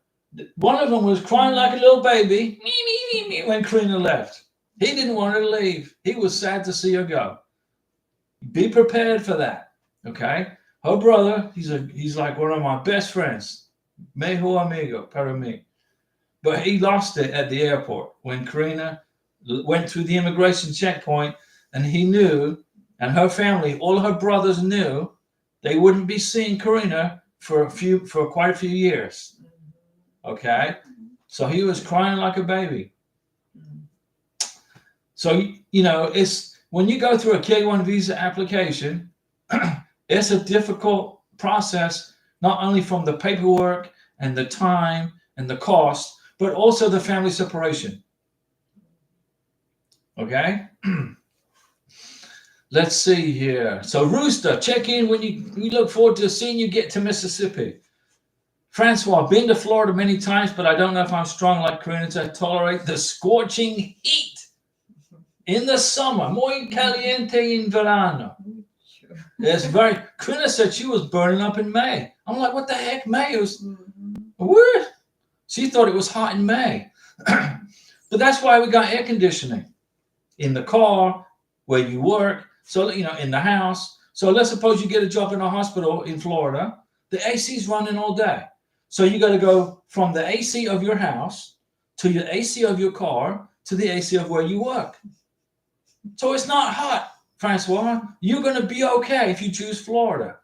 one of them was crying like a little baby when Karina left. He didn't want her to leave. He was sad to see her go. Be prepared for that, okay? Her brother, he's like one of my best friends. Mejor amigo para mí. But he lost it at the airport when Karina went through the immigration checkpoint, and he knew, and her family, all her brothers knew, they wouldn't be seeing Karina for quite a few years. Okay? So he was crying like a baby. So, it's when you go through a K1 visa application, it's a difficult process, not only from the paperwork and the time and the cost, but also the family separation. Okay? Let's see here. So, Rooster, check in when we look forward to seeing you get to Mississippi. Francois, been to Florida many times, but I don't know if I'm strong like Karina to tolerate the scorching heat in the summer. Muy caliente en verano. It's very. Karina said she was burning up in May. I'm like, what the heck, May? It was weird. She thought it was hot in May. But that's why we got air conditioning in the car, where you work, so, in the house. So let's suppose you get a job in a hospital in Florida. The AC is running all day. So you got to go from the AC of your house to the AC of your car to the AC of where you work. So it's not hot, Francois. You're going to be okay if you choose Florida.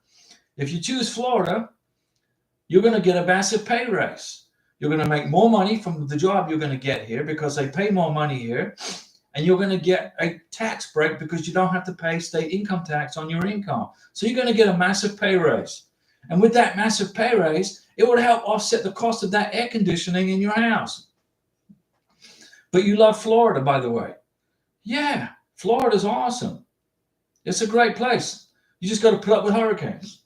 If you choose Florida, you're going to get a massive pay raise. You're going to make more money from the job you're going to get here because they pay more money here. And you're going to get a tax break because you don't have to pay state income tax on your income. So you're going to get a massive pay raise. And with that massive pay raise, it would help offset the cost of that air conditioning in your house. But you love Florida, by the way. Yeah, Florida's awesome. It's a great place. You just got to put up with hurricanes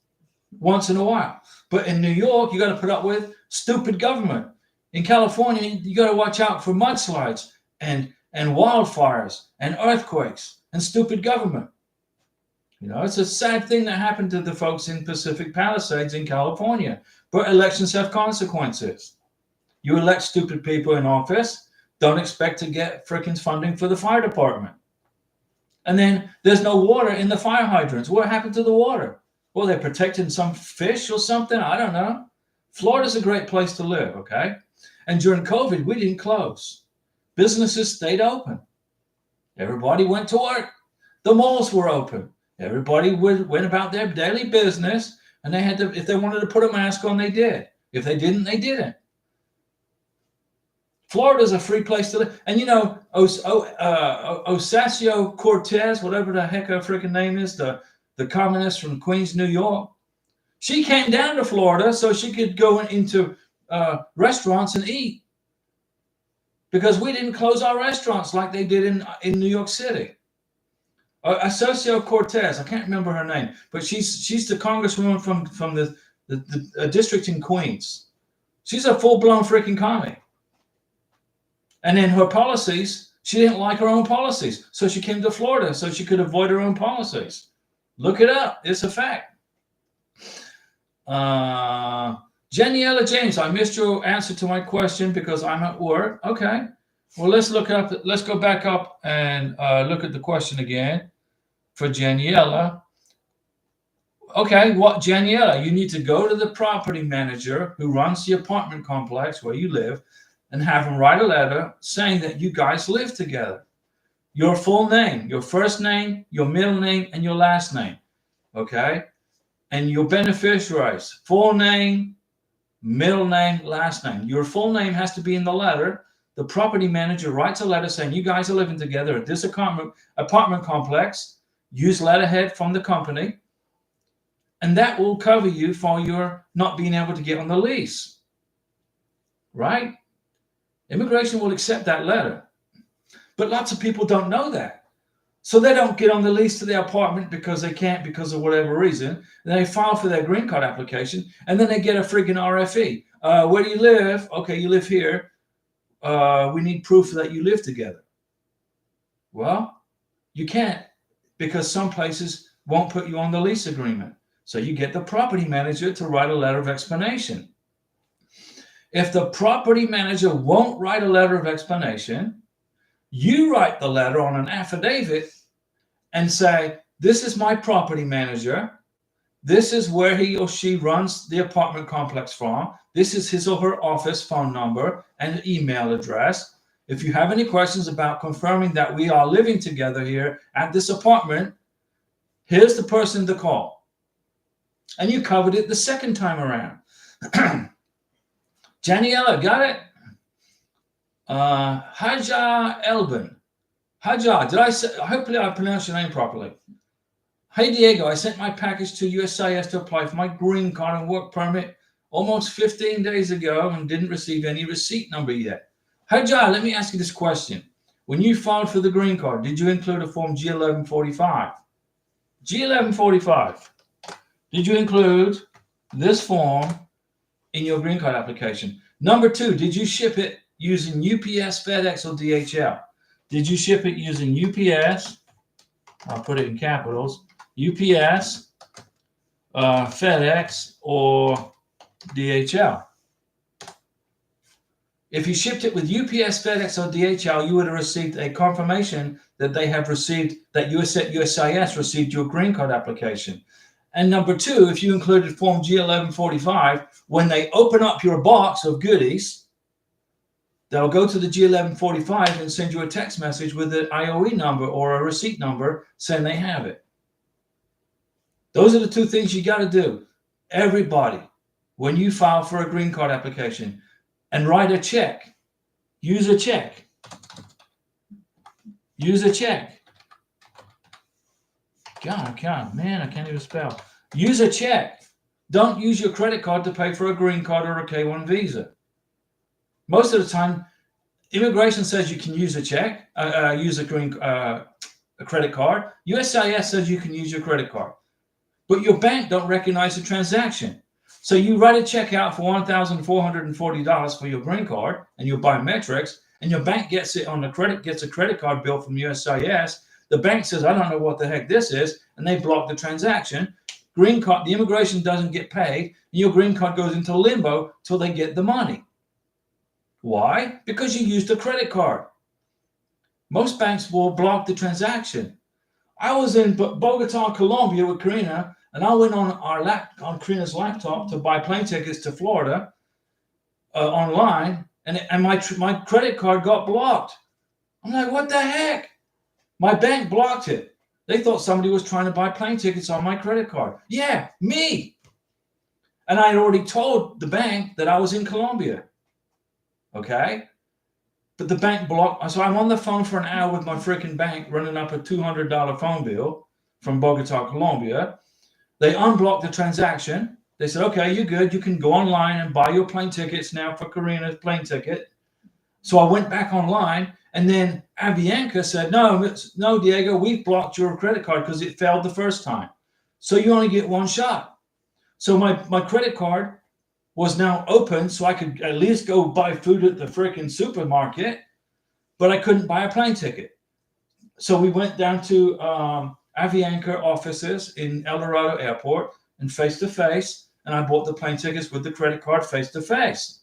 once in a while. But in New York, you got to put up with stupid government. In California, you got to watch out for mudslides and wildfires and earthquakes and stupid government. You know, it's a sad thing that happened to the folks in Pacific Palisades in California. But elections have consequences. You elect stupid people in office, don't expect to get freaking funding for the fire department. And then there's no water in the fire hydrants. What happened to the water? Well, they're protecting some fish or something. I don't know. Florida's a great place to live, okay? And during COVID, we didn't close. Businesses stayed open. Everybody went to work. The malls were open. Everybody went about their daily business, and they had to, if they wanted to put a mask on, they did. If they didn't, they didn't. Florida's a free place to live. And you know, Ocasio-Cortez, whatever the heck her freaking name is, the communist from Queens, New York, she came down to Florida so she could go into restaurants and eat. Because we didn't close our restaurants like they did in New York City. Ocasio-Cortez, I can't remember her name, but she's the congresswoman from the district in Queens. She's a full-blown freaking commie. And in her policies, she didn't like her own policies. So she came to Florida so she could avoid her own policies. Look it up. It's a fact. Janiela James, I missed your answer to my question because I'm at work. Okay. Well, let's go back up and look at the question again for Janiela. Okay, what Janiela? You need to go to the property manager who runs the apartment complex where you live and have him write a letter saying that you guys live together. Your full name, your first name, your middle name, and your last name. Okay? And your beneficiaries, full name, middle name, last name. Your full name has to be in the letter. The property manager writes a letter saying you guys are living together at this apartment complex. Use letterhead from the company. And that will cover you for your not being able to get on the lease. Right? Immigration will accept that letter. But lots of people don't know that. So they don't get on the lease to their apartment because they can't, because of whatever reason. Then they file for their green card application, and then they get a freaking RFE. Where do you live? Okay, you live here. We need proof that you live together. Well, you can't, because some places won't put you on the lease agreement. So you get the property manager to write a letter of explanation. If the property manager won't write a letter of explanation, you write the letter on an affidavit and say, this is my property manager. This is where he or she runs the apartment complex from. This is his or her office phone number and email address. If you have any questions about confirming that we are living together here at this apartment, here's the person to call. And you covered it the second time around. Janiela, got it? Haja Elbin. Haja, hopefully I pronounced your name properly. Hey Diego, I sent my package to USCIS to apply for my green card and work permit almost 15 days ago and didn't receive any receipt number yet. Haja, let me ask you this question. When you filed for the green card, did you include a form G1145? G1145. Did you include this form in your green card application? Number two, did you ship it using UPS, FedEx, or DHL? Did you ship it using UPS? I'll put it in capitals. UPS, FedEx, or DHL. If you shipped it with UPS, FedEx, or DHL, you would have received a confirmation that they have received, that USCIS received your green card application. And number two, if you included form G1145, when they open up your box of goodies, they'll go to the G1145 and send you a text message with an IOE number or a receipt number saying they have it. Those are the two things you got to do. Everybody, when you file for a green card application, and write a check. Use a check. Use a check. God, man, I can't even spell. Use a check. Don't use your credit card to pay for a green card or a K-1 visa. Most of the time, Immigration says you can use a check, use a credit card. USCIS says you can use your credit card, but your bank don't recognize the transaction. So you write a check out for $1,440 for your green card and your biometrics, and your bank gets it on gets a credit card bill from USCIS. The bank says, I don't know what the heck this is, and they block the transaction. Green card, the immigration doesn't get paid, and your green card goes into limbo till they get the money. Why? Because you used a credit card. Most banks will block the transaction. I was in Bogota, Colombia with Karina, and I went on Karina's laptop to buy plane tickets to Florida online, and my credit card got blocked. I'm like, what the heck? My bank blocked it. They thought somebody was trying to buy plane tickets on my credit card. Yeah, me. And I had already told the bank that I was in Colombia. Okay? But the bank blocked. So I'm on the phone for an hour with my freaking bank, running up a $200 phone bill from Bogota, Colombia. They unblocked the transaction. They said, okay, you're good. You can go online and buy your plane tickets now for Karina's plane ticket. So I went back online, and then Avianca said, no, Diego, we've blocked your credit card because it failed the first time. So you only get one shot. So my credit card was now open so I could at least go buy food at the freaking supermarket, but I couldn't buy a plane ticket. So we went down to Avianca offices in El Dorado Airport and face-to-face, and I bought the plane tickets with the credit card face-to-face.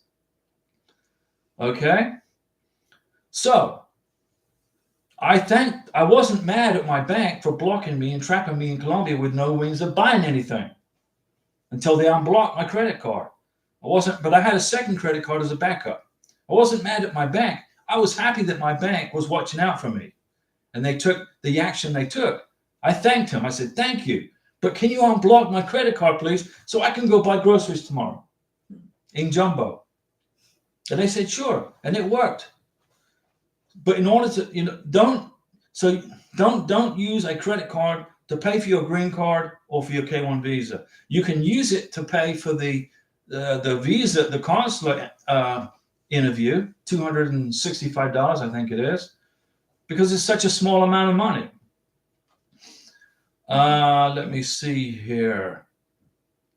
Okay? So I wasn't mad at my bank for blocking me and trapping me in Colombia with no means of buying anything until they unblocked my credit card. But I had a second credit card as a backup. I wasn't mad at my bank. I was happy that my bank was watching out for me, and they took the action they took. I thanked him. I said, thank you, but can you unblock my credit card, please, so I can go buy groceries tomorrow in Jumbo? And they said, sure, and it worked. But in order to, don't use a credit card to pay for your green card or for your K1 visa. You can use it to pay for the visa, the consulate interview, $265, I think it is, because it's such a small amount of money. Let me see here.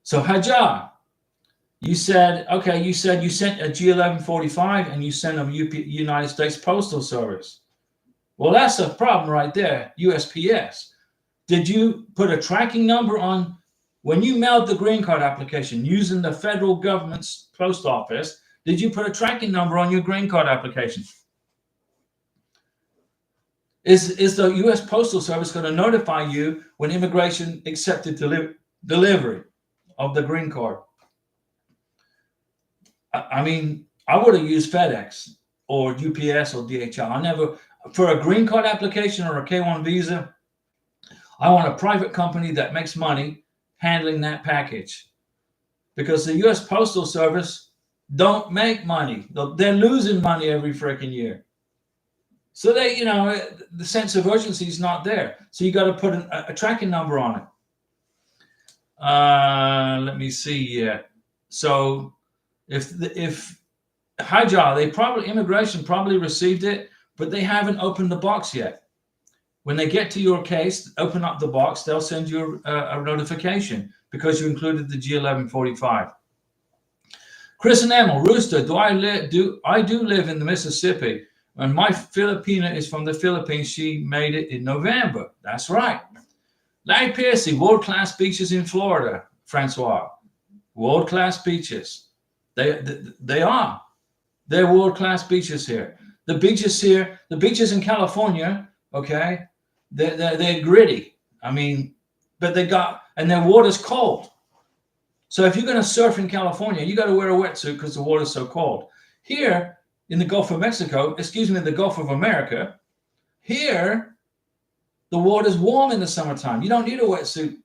So Hajar, you said you sent a G1145 and you sent a United States Postal Service. Well, that's a problem right there, USPS. Did you put a tracking number on when you mailed the green card application using the federal government's post office? Did you put a tracking number on your green card application? Is the U.S. Postal Service going to notify you when immigration accepted delivery of the green card? I mean, I would have used FedEx or UPS or DHL. I never, for a green card application or a K1 visa, I want a private company that makes money handling that package, because the U.S. Postal Service don't make money. They're losing money every freaking year. So they, the sense of urgency is not there. So you got to put a tracking number on it. Let me see. Yeah. So if Hajar, immigration probably received it, but they haven't opened the box yet. When they get to your case, open up the box, they'll send you a notification because you included the G1145. Chris and Emil, Rooster, I do live in the Mississippi, and my Filipina is from the Philippines. She made it in November. That's right. Larry Piercy, world-class beaches in Florida, Francois. World-class beaches. They are. They're world-class beaches here. The beaches in California, okay, they're gritty. I mean, but and their water's cold. So if you're going to surf in California, you got to wear a wetsuit because the water's so cold. Here in the Gulf of Mexico, the Gulf of America, here the water's warm in the summertime. You don't need a wetsuit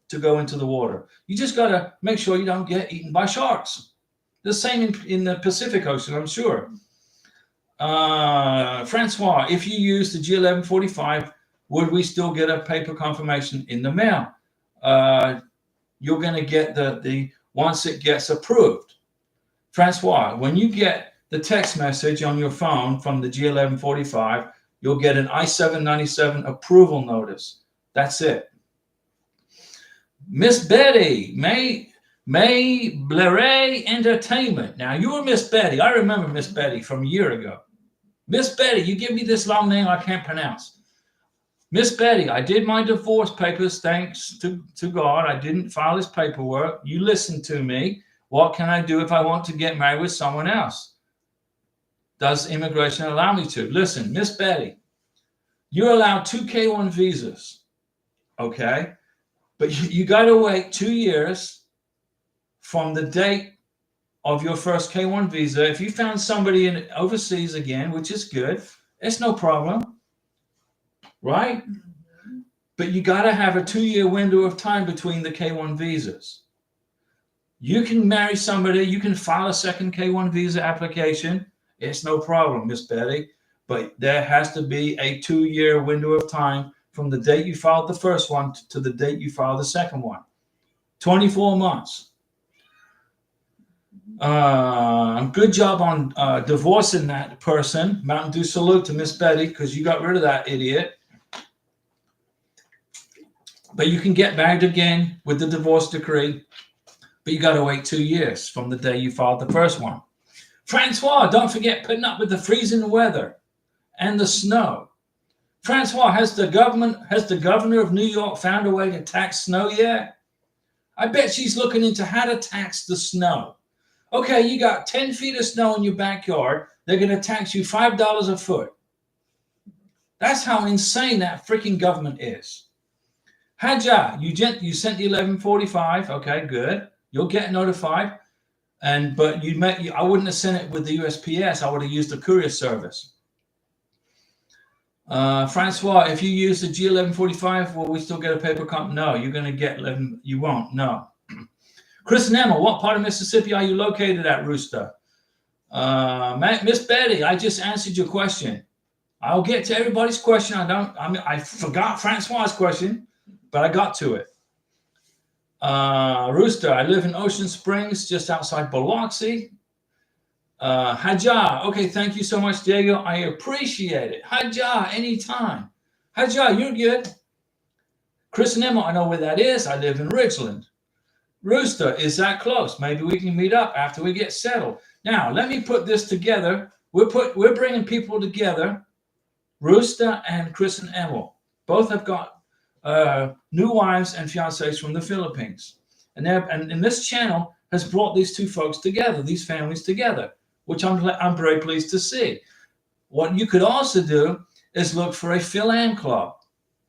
to go into the water. You just got to make sure you don't get eaten by sharks. The same in the Pacific Ocean, I'm sure. Francois, if you use the G1145, would we still get a paper confirmation in the mail? You're going to get the once it gets approved. Francois, when you get the text message on your phone from the G1145, you'll get an I-797 approval notice. That's it. Miss Betty, May Blairet Entertainment. Now, you were Miss Betty. I remember Miss Betty from a year ago. Miss Betty, you give me this long name I can't pronounce. Miss Betty, I did my divorce papers, thanks to God. I didn't file this paperwork. You listened to me. What can I do if I want to get married with someone else? Does immigration allow me to? Listen, Miss Betty, you're allowed 2 K1 visas, okay? But you got to wait 2 years from the date of your first K1 visa. If you found somebody in overseas again, which is good, it's no problem, right? But you got to have a 2-year window of time between the K1 visas. You can marry somebody, you can file a second K1 visa application. It's no problem, Miss Betty. But there has to be a 2-year window of time from the date you filed the first one to the date you filed the second one. 24 months. Good job on divorcing that person. Mountain Dew salute to Miss Betty, because you got rid of that idiot. But you can get married again with the divorce decree, but you got to wait 2 years from the day you filed the first one. Francois, don't forget putting up with the freezing weather and the snow. Francois, has the governor of New York found a way to tax snow yet? I bet she's looking into how to tax the snow. Okay, you got 10 feet of snow in your backyard. They're going to tax you $5 a foot. That's how insane that freaking government is. Haja, you sent the 1145. Okay, good. You'll get notified. But I wouldn't have sent it with the USPS. I would have used the courier service. Francois, if you use the G1145, will we still get a paper copy? No, you're going to get 11. You won't. No. Chris and Emma, what part of Mississippi are you located at, Rooster? Miss Betty, I just answered your question. I'll get to everybody's question. I forgot Francois' question, but I got to it. Rooster, I live in Ocean Springs, just outside Biloxi. Haja, okay, thank you so much, Diego. I appreciate it. Haja, anytime. Haja, you're good. Chris and Emma, I know where that is. I live in Ridgeland. Rooster, is that close? Maybe we can meet up after we get settled. Now, let me put this together. We're bringing people together. Rooster and Chris and Emma both have got new wives and fiancés from the Philippines. And this channel has brought these two folks together, these families together, which I'm very pleased to see. What you could also do is look for a Phil-Am club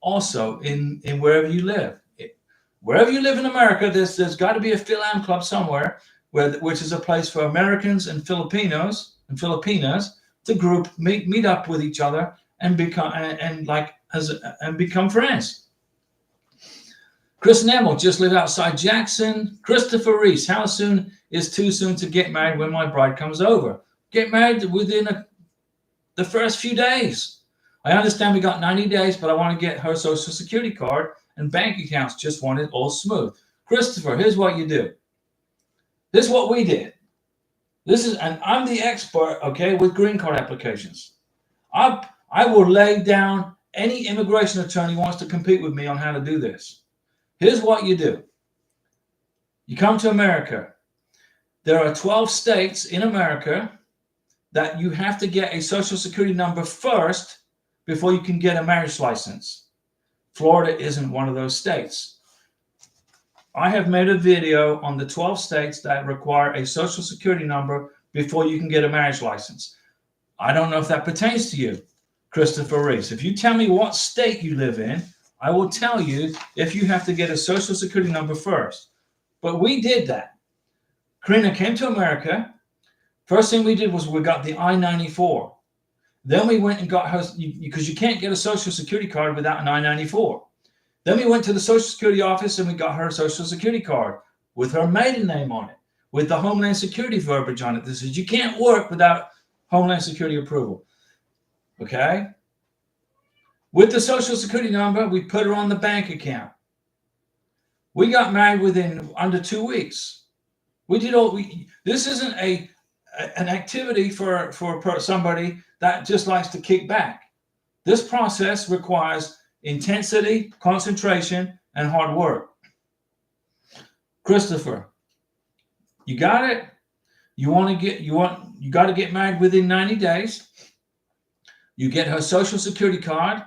also in wherever you live. Wherever you live in America, there's got to be a Phil-Am club somewhere, which is a place for Americans and Filipinos and Filipinas to meet up with each other and become friends. Chris and Emil just live outside Jackson. Christopher Reese, how soon is too soon to get married when my bride comes over? Get married within the first few days. I understand we got 90 days, but I want to get her social security card and bank accounts. Just want it all smooth. Christopher, here's what you do. This is what we did. And I'm the expert, okay, with green card applications. I will lay down any immigration attorney who wants to compete with me on how to do this. Here's what you do. You come to America. There are 12 states in America that you have to get a social security number first before you can get a marriage license. Florida isn't one of those states. I have made a video on the 12 states that require a social security number before you can get a marriage license. I don't know if that pertains to you, Christopher Reese. If you tell me what state you live in, I will tell you if you have to get a social security number first. But we did that. Karina came to America. First thing we did was we got the I-94. Then we went and got her, because you can't get a social security card without an I-94. Then we went to the Social Security office and we got her social security card with her maiden name on it, with the Homeland Security verbiage on it. This is, you can't work without Homeland Security approval. Okay? With the social security number, we put her on the bank account. We got married within under 2 weeks. We did all, this isn't an activity for somebody that just likes to kick back. This process requires intensity, concentration, and hard work. Christopher, you got it? You got to get married within 90 days. You get her social security card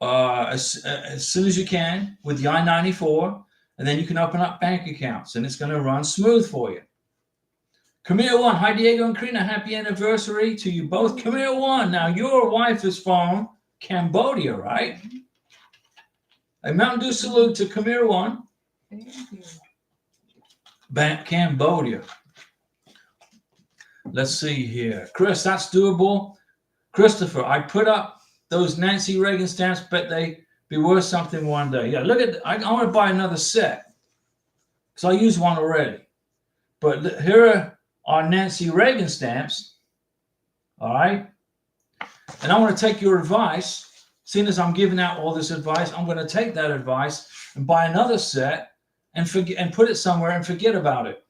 as soon as you can with the I-94, and then you can open up bank accounts, and it's going to run smooth for you. Camille 1, hi Diego and Karina, happy anniversary to you both. Camille 1, now your wife is from Cambodia, right? A Mountain Dew salute to Camille 1. Thank you. Cambodia. Let's see here. Chris, that's doable. Christopher, I put up those Nancy Reagan stamps, but they be worth something one day. Yeah, look at, I want to buy another set because I used one already. But here are Nancy Reagan stamps. All right. And I want to take your advice. Seeing as I'm giving out all this advice, I'm going to take that advice and buy another set and forget and put it somewhere and forget about it.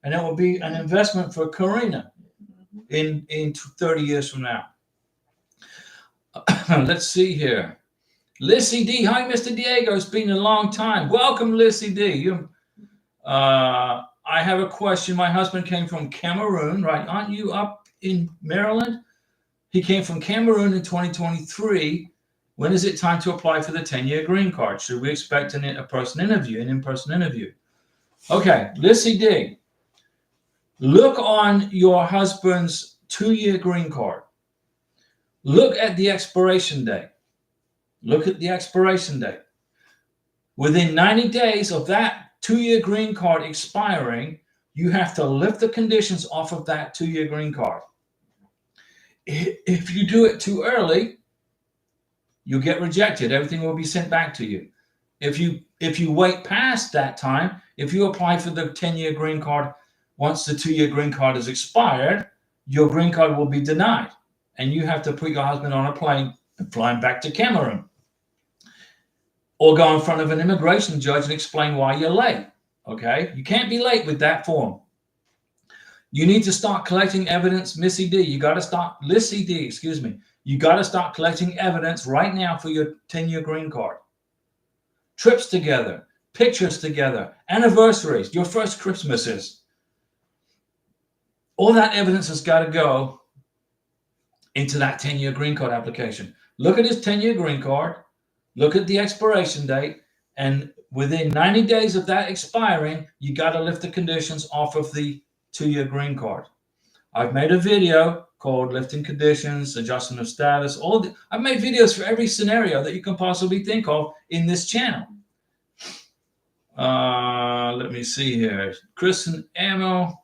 And it will be an investment for Karina in 30 years from now. Let's see here. Lissy D. Hi, Mr. Diego. It's been a long time. Welcome, Lissy D. I have a question. My husband came from Cameroon, right? Aren't you up in Maryland? He came from Cameroon in 2023. When is it time to apply for the 10-year green card? Should we expect an in-person interview? Okay, Lissy D. Look on your husband's 2-year green card. Look at the expiration date. Look at the expiration date. Within 90 days of that 2-year green card expiring, you have to lift the conditions off of that 2-year green card. If you do it too early, you'll get rejected. Everything will be sent back to you. If you wait past that time, if you apply for the 10-year green card, once the 2-year green card is expired, your green card will be denied. And you have to put your husband on a plane and fly him back to Cameroon. Or go in front of an immigration judge and explain why you're late. Okay? You can't be late with that form. You need to start collecting evidence, Missy D. You got to start, Lissy D, excuse me. You got to start collecting evidence right now for your 10-year green card. Trips together, pictures together, anniversaries, your first Christmases. All that evidence has got to go into that 10-year green card application. Look at his 10-year green card. Look at the expiration date. And within 90 days of that expiring, you got to lift the conditions off of the 2-year green card. I've made a video called Lifting Conditions, Adjustment of Status. I've made videos for every scenario that you can possibly think of in this channel. Let me see here. Chris and Ammo.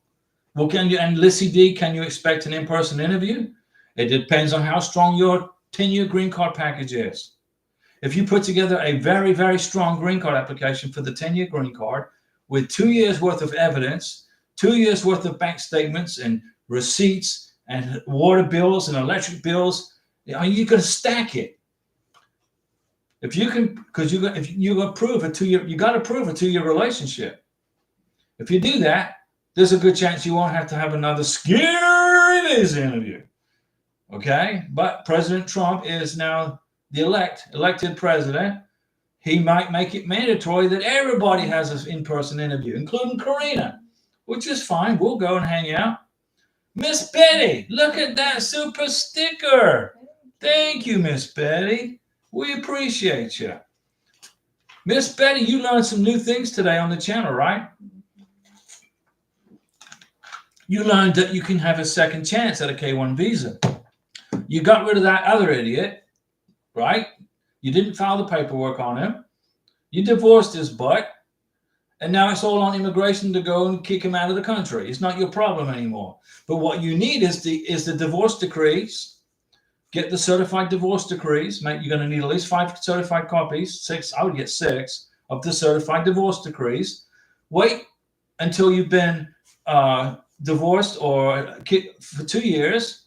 Well, and Lissy D, can you expect an in-person interview? It depends on how strong your 10-year green card package is. If you put together a very, very strong green card application for the 10-year green card with 2 years worth of evidence, 2 years worth of bank statements and receipts and water bills and electric bills, you can stack it. If you can, because you're going to prove a 2-year, you got to prove a 2-year relationship. If you do that, there's a good chance you won't have to have another scary visa interview. Okay, but President Trump is now the elected president. He might make it mandatory that everybody has an in-person interview, including Karina, which is fine. We'll go and hang out. Miss Betty, look at that super sticker. Thank you, Miss Betty. We appreciate you. Miss Betty, you learned some new things today on the channel, right? You learned that you can have a second chance at a K-1 visa. You got rid of that other idiot, right? You didn't file the paperwork on him. You divorced his butt. And now it's all on immigration to go and kick him out of the country. It's not your problem anymore. But what you need is the divorce decrees. Get the certified divorce decrees. You're going to need at least 5 certified copies. 6, I would get 6 of the certified divorce decrees. Wait until you've been divorced or for 2 years.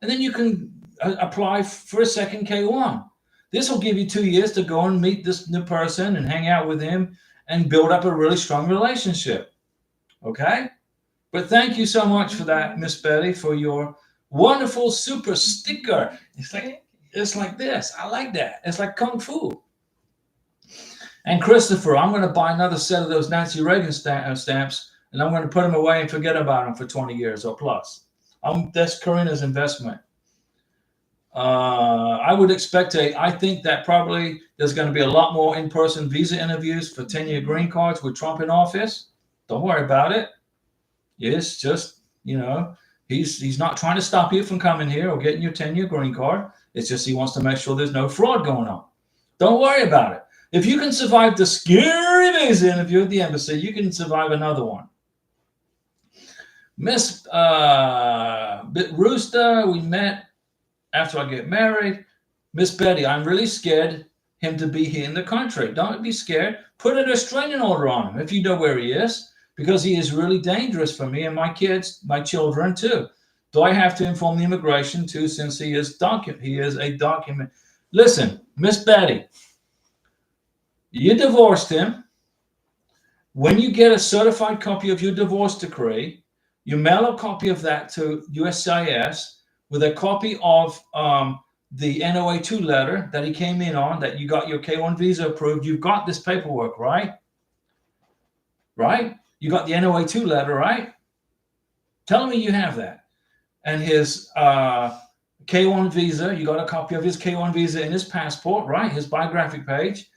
And then you can apply for a second K-1. This will give you 2 years to go and meet this new person and hang out with him and build up a really strong relationship. Okay? But thank you so much for that, Miss Betty, for your wonderful super sticker. It's like this. I like that. It's like Kung Fu. And Christopher, I'm going to buy another set of those Nancy Reagan stamps, and I'm going to put them away and forget about them for 20 years or plus. That's Karina's investment. I would expect I think that probably there's going to be a lot more in-person visa interviews for 10-year green cards with Trump in office. Don't worry about it. It's just, he's not trying to stop you from coming here or getting your 10-year green card. It's just he wants to make sure there's no fraud going on. Don't worry about it. If you can survive the scary visa interview at the embassy, you can survive another one. Miss Rooster, we met after I get married. Miss Betty, I'm really scared him to be here in the country. Don't be scared. Put a restraining order on him if you know where he is, because he is really dangerous for me and my kids, my children too. Do I have to inform the immigration too, since he is a document? Listen, Miss Betty, you divorced him. When you get a certified copy of your divorce decree, you mail a copy of that to USCIS with a copy of the NOA-2 letter that he came in on, that you got your K-1 visa approved. You've got this paperwork, right? Right? You got the NOA-2 letter, right? Tell me you have that. And his K-1 visa, you got a copy of his K-1 visa in his passport, right? His biographic page.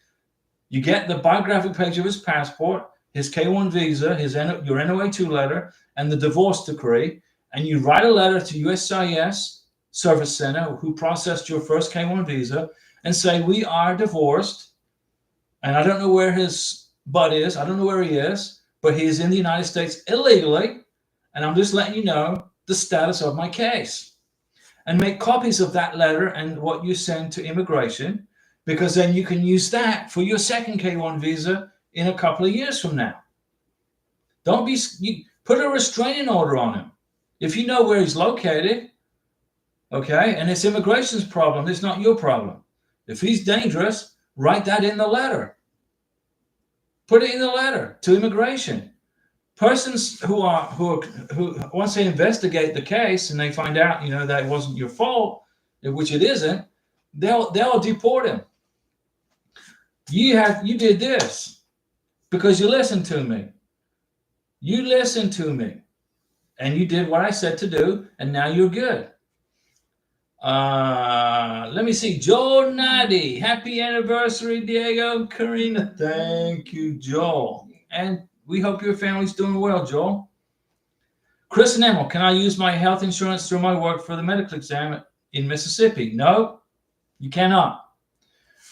You get the biographic page of his passport, his K-1 visa, your NOA-2 letter, and the divorce decree, and you write a letter to USCIS Service Center, who processed your first K-1 visa, and say, we are divorced, and I don't know where his butt is, I don't know where he is, but he's in the United States illegally, and I'm just letting you know the status of my case. And make copies of that letter and what you send to immigration, because then you can use that for your second K-1 visa in a couple of years from now. Put a restraining order on him. If you know where he's located, okay, and it's immigration's problem, it's not your problem. If he's dangerous, write that in the letter. Put it in the letter to immigration. Persons who once they investigate the case and they find out, that it wasn't your fault, which it isn't, they'll deport him. You did this because you listened to me. You listened to me, and you did what I said to do, and now you're good. Let me see. Joel Nadi, happy anniversary, Diego, Karina. Thank you, Joel. And we hope your family's doing well, Joel. Chris and Emil, can I use my health insurance through my work for the medical exam in Mississippi? No, you cannot.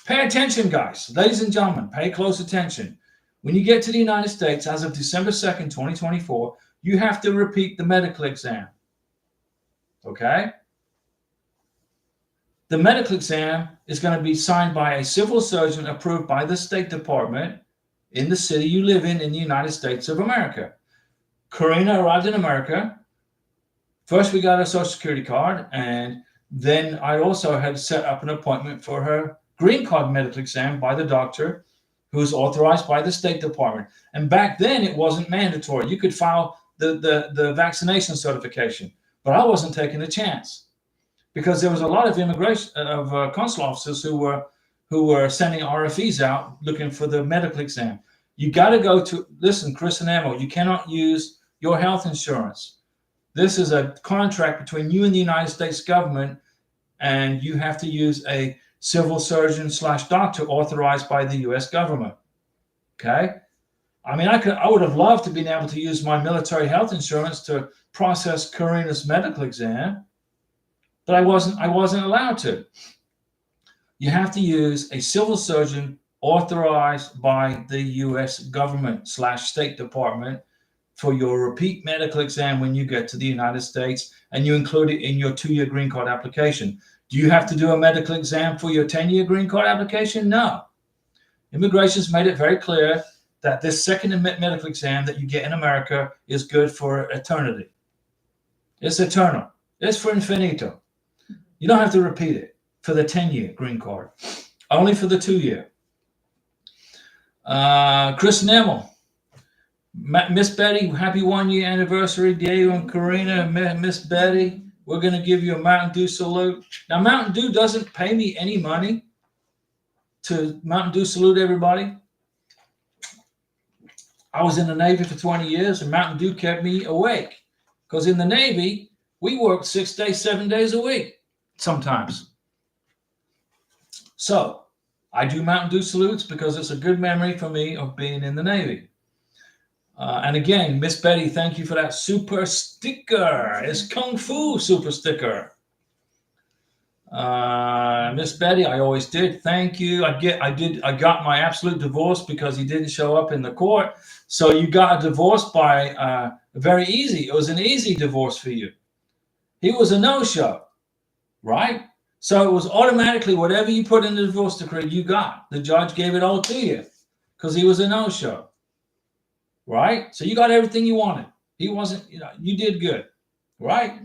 Pay attention, guys. Ladies and gentlemen, pay close attention. When you get to the United States, as of December 2nd, 2024, you have to repeat the medical exam. Okay? The medical exam is going to be signed by a civil surgeon approved by the State Department in the city you live in the United States of America. Karina arrived in America. First, we got her Social Security card, and then I also had set up an appointment for her green card medical exam by the doctor who is authorized by the State Department. And back then, it wasn't mandatory. You could file the vaccination certification, but I wasn't taking a chance because there was a lot of consular officers who were sending RFEs out looking for the medical exam. You got to go to, listen, Chris and Emil, you cannot use your health insurance. This is a contract between you and the United States government, and you have to use a civil surgeon / doctor authorized by the U.S. government. Okay? I mean, I would have loved to been able to use my military health insurance to process Karina's medical exam, but I wasn't allowed to. You have to use a civil surgeon authorized by the U.S. government / State Department for your repeat medical exam when you get to the United States, and you include it in your 2-year green card application. Do you have to do a medical exam for your 10-year green card application? No. Immigration's made it very clear that this second medical exam that you get in America is good for eternity. It's eternal. It's for infinito. You don't have to repeat it for the 10-year green card, only for the 2-year. Chris Nemmel, Miss Betty, happy 1 year anniversary, Diego and Karina. Miss Betty, we're going to give you a Mountain Dew salute. Now, Mountain Dew doesn't pay me any money to Mountain Dew salute everybody. I was in the Navy for 20 years, and Mountain Dew kept me awake. Because in the Navy, we worked 6 days, 7 days a week sometimes. So I do Mountain Dew salutes because it's a good memory for me of being in the Navy. And again, Miss Betty, thank you for that super sticker. It's Kung Fu super sticker. Miss Betty, I always did. Thank you. I got my absolute divorce because he didn't show up in the court. So you got a divorce by very easy. It was an easy divorce for you. He was a no-show, right? So it was automatically whatever you put in the divorce decree, you got. The judge gave it all to you because he was a no-show. Right? So you got everything you wanted. He wasn't, you did good. Right?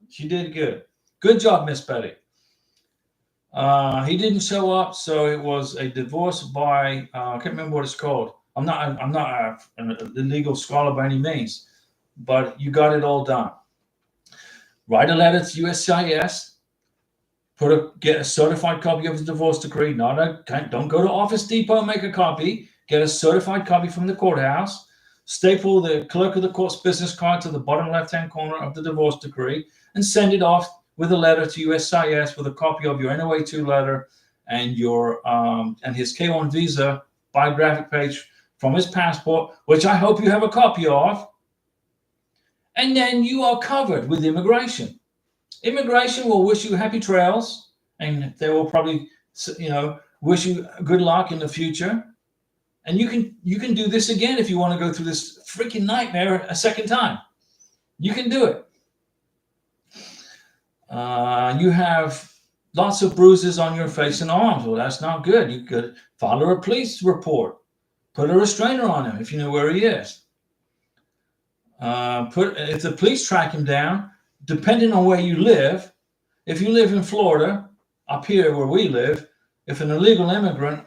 She did good. Good job, Miss Betty. He didn't show up, so it was a divorce by, I can't remember what it's called. I'm not a legal scholar by any means, but you got it all done. Write a letter to USCIS. Get a certified copy of the divorce decree. Don't go to Office Depot and make a copy. Get a certified copy from the courthouse. Staple the clerk of the court's business card to the bottom left-hand corner of the divorce decree and send it off with a letter to USCIS with a copy of your NOA2 letter and your and his K1 visa biographic page from his passport, which I hope you have a copy of. And then you are covered with immigration. Immigration will wish you happy trails, and they will probably, wish you good luck in the future. And you can do this again if you want to go through this freaking nightmare a second time. You can do it. You have lots of bruises on your face and arms. Well, that's not good. You could file a police report. Put a restrainer on him if you know where he is. If the police track him down, depending on where you live, if you live in Florida, up here where we live, if an illegal immigrant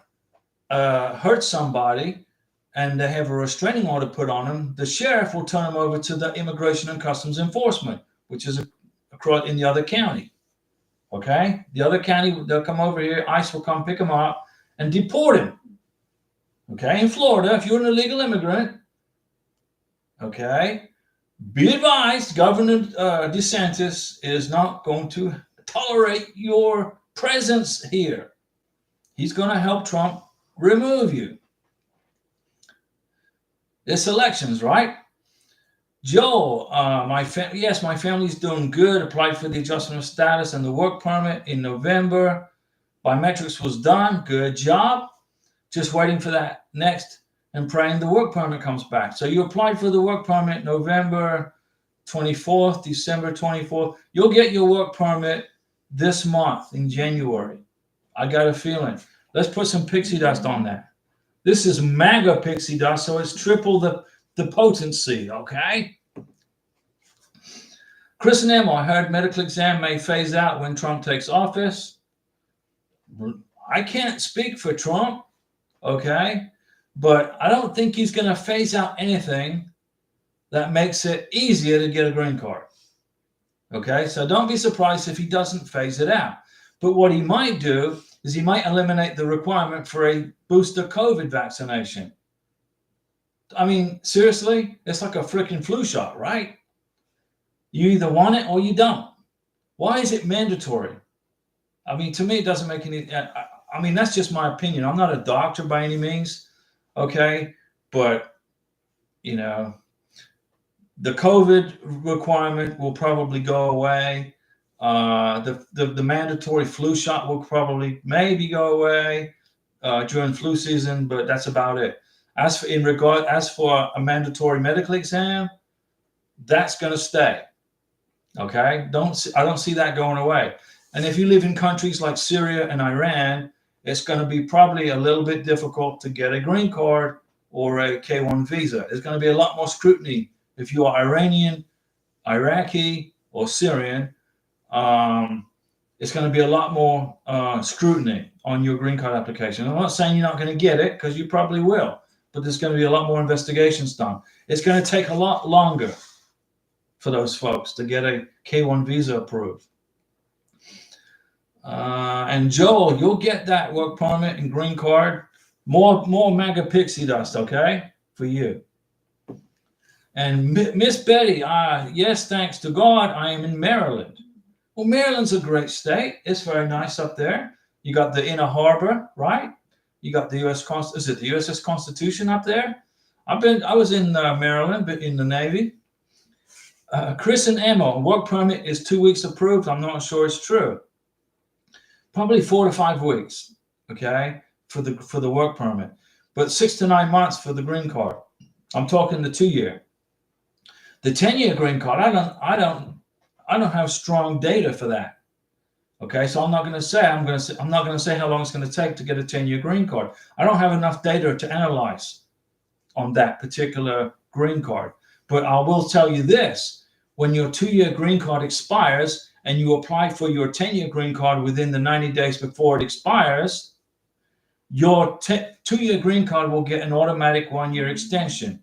hurts somebody and they have a restraining order put on them, the sheriff will turn them over to the Immigration and Customs Enforcement, which is across in the other county. Okay? The other county, they'll come over here, ICE will come pick them up and deport him. Okay? In Florida, if you're an illegal immigrant, okay, be advised, Governor DeSantis is not going to tolerate your presence here. He's going to help Trump remove you. It's elections, right? Joe, my family's doing good. Applied for the adjustment of status and the work permit in November. Biometrics was done. Good job. Just waiting for that next and praying the work permit comes back. So you applied for the work permit November 24th, December 24th. You'll get your work permit this month in January. I got a feeling. Let's put some pixie dust on that. This is MAGA pixie dust, so it's triple the potency, okay? Chris and Emma, I heard medical exam may phase out when Trump takes office. I can't speak for Trump, okay? But I don't think he's going to phase out anything that makes it easier to get a green card. Okay, so don't be surprised if he doesn't phase it out. But what he might do is he might eliminate the requirement for a booster COVID vaccination. I mean, seriously, it's like a freaking flu shot, right? You either want it or you don't. Why is it mandatory? I mean, to me, it doesn't make any, I mean, that's just my opinion. I'm not a doctor by any means. Okay, but the COVID requirement will probably go away. The mandatory flu shot will maybe go away during flu season, but that's about it. As for a mandatory medical exam, that's going to stay. Okay, I don't see that going away. And if you live in countries like Syria and Iran, it's going to be probably a little bit difficult to get a green card or a K1 visa. There's going to be a lot more scrutiny if you are Iranian, Iraqi, or Syrian. It's going to be a lot more scrutiny on your green card application. I'm not saying you're not going to get it, because you probably will. but there's going to be a lot more investigations done. It's going to take a lot longer for those folks to get a K1 visa approved. And Joel, you'll get that work permit and green card. More MAGA pixie dust, okay, for you. And Miss Betty, yes, thanks to God, I am in Maryland. Well, Maryland's a great state. It's very nice up there. You got the Inner Harbor, right? You got the is it the USS Constitution up there? I was in Maryland, but in the Navy. Chris and Emma, work permit is 2 weeks approved. I'm not sure it's true. Probably 4 to 5 weeks, okay, for the work permit, but 6 to 9 months for the green card. I'm talking the 2-year. The 10-year green card, I don't have strong data for that. Okay, so I'm not going to say how long it's going to take to get a 10-year green card. I don't have enough data to analyze on that particular green card. But I will tell you this: when your 2-year green card expires and you apply for your 10-year green card within the 90 days before it expires, your 2-year green card will get an automatic 1-year extension.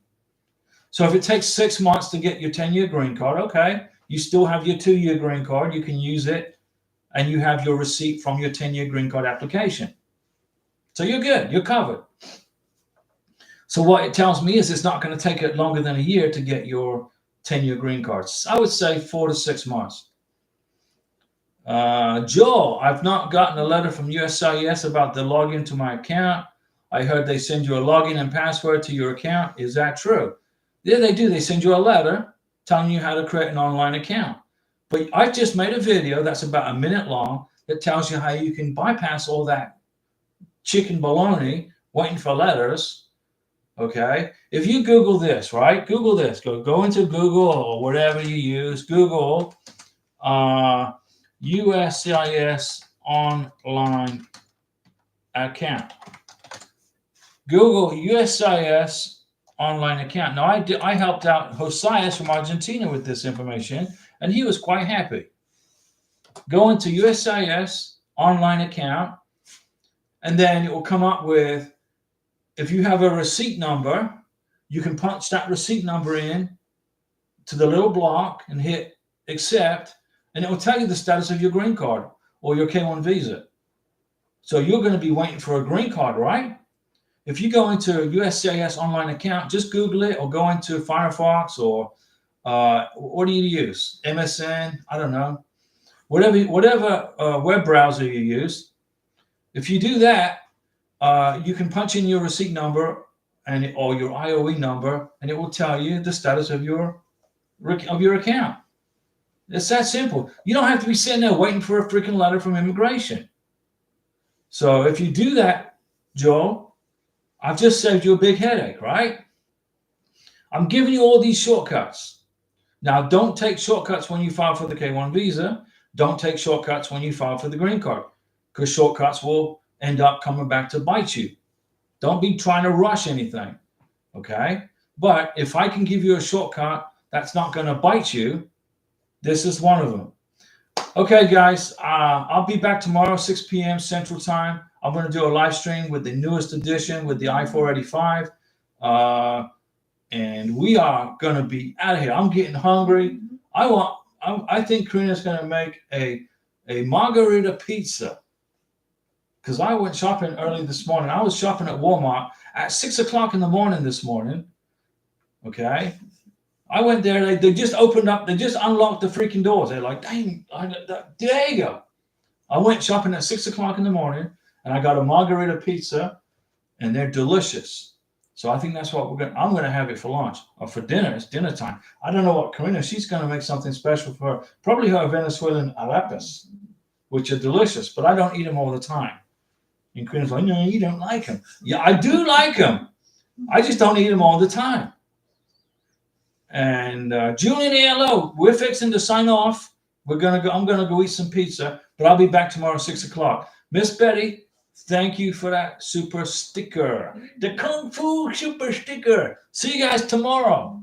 So if it takes 6 months to get your 10-year green card, okay, you still have your 2-year green card. You can use it, and you have your receipt from your 10-year green card application. So you're good. You're covered. So what it tells me is it's not going to take it longer than a year to get your 10-year green cards. I would say 4 to 6 months. Joel, I've not gotten a letter from USCIS about the login to my account. I heard they send you a login and password to your account. Is that true? Yeah, they do. They send you a letter telling you how to create an online account. But I just made a video that's about a minute long that tells you how you can bypass all that chicken baloney waiting for letters. Okay. If you Google this, right? Google this. Go into Google or whatever you use. Google USCIS online account. Google USCIS online account. Now, I helped out Josias from Argentina with this information, and he was quite happy. Go into USCIS online account, and then it will come up with, if you have a receipt number, you can punch that receipt number in to the little block and hit accept, and it will tell you the status of your green card or your K1 visa. So you're going to be waiting for a green card, right? If you go into a USCIS online account, just Google it or go into Firefox or what do you use? MSN? I don't know. Whatever web browser you use. If you do that, you can punch in your receipt number or your IOE number, and it will tell you the status of your account. It's that simple. You don't have to be sitting there waiting for a freaking letter from immigration. So if you do that, Joel, I've just saved you a big headache, right? I'm giving you all these shortcuts. Now, don't take shortcuts when you file for the K1 visa. Don't take shortcuts when you file for the green card, because shortcuts will end up coming back to bite you. Don't be trying to rush anything, okay? But if I can give you a shortcut that's not going to bite you, this is one of them. Okay, guys, I'll be back tomorrow, 6 p.m. Central Time. I'm going to do a live stream with the newest edition with the i485. And we are going to be out of here. I'm getting hungry. I think Karina's going to make a margarita pizza, because I went shopping early this morning. I was shopping at Walmart at 6 o'clock in the morning this morning. Okay. I went there. They just opened up. They just unlocked the freaking doors. They're like, dang, there you go. I went shopping at 6 o'clock in the morning, and I got a margarita pizza, and they're delicious. So I think that's what I'm going to have it for lunch or for dinner. It's dinner time. I don't know what Karina, she's going to make something special for her. Probably her Venezuelan arepas, which are delicious, but I don't eat them all the time. And Karina's like, no, you don't like them. Yeah, I do like them. I just don't eat them all the time. And Julian, hello. We're fixing to sign off. I'm gonna go eat some pizza, but I'll be back tomorrow at 6 o'clock. Miss Betty, thank you for that super sticker. The Kung Fu super sticker. See you guys tomorrow.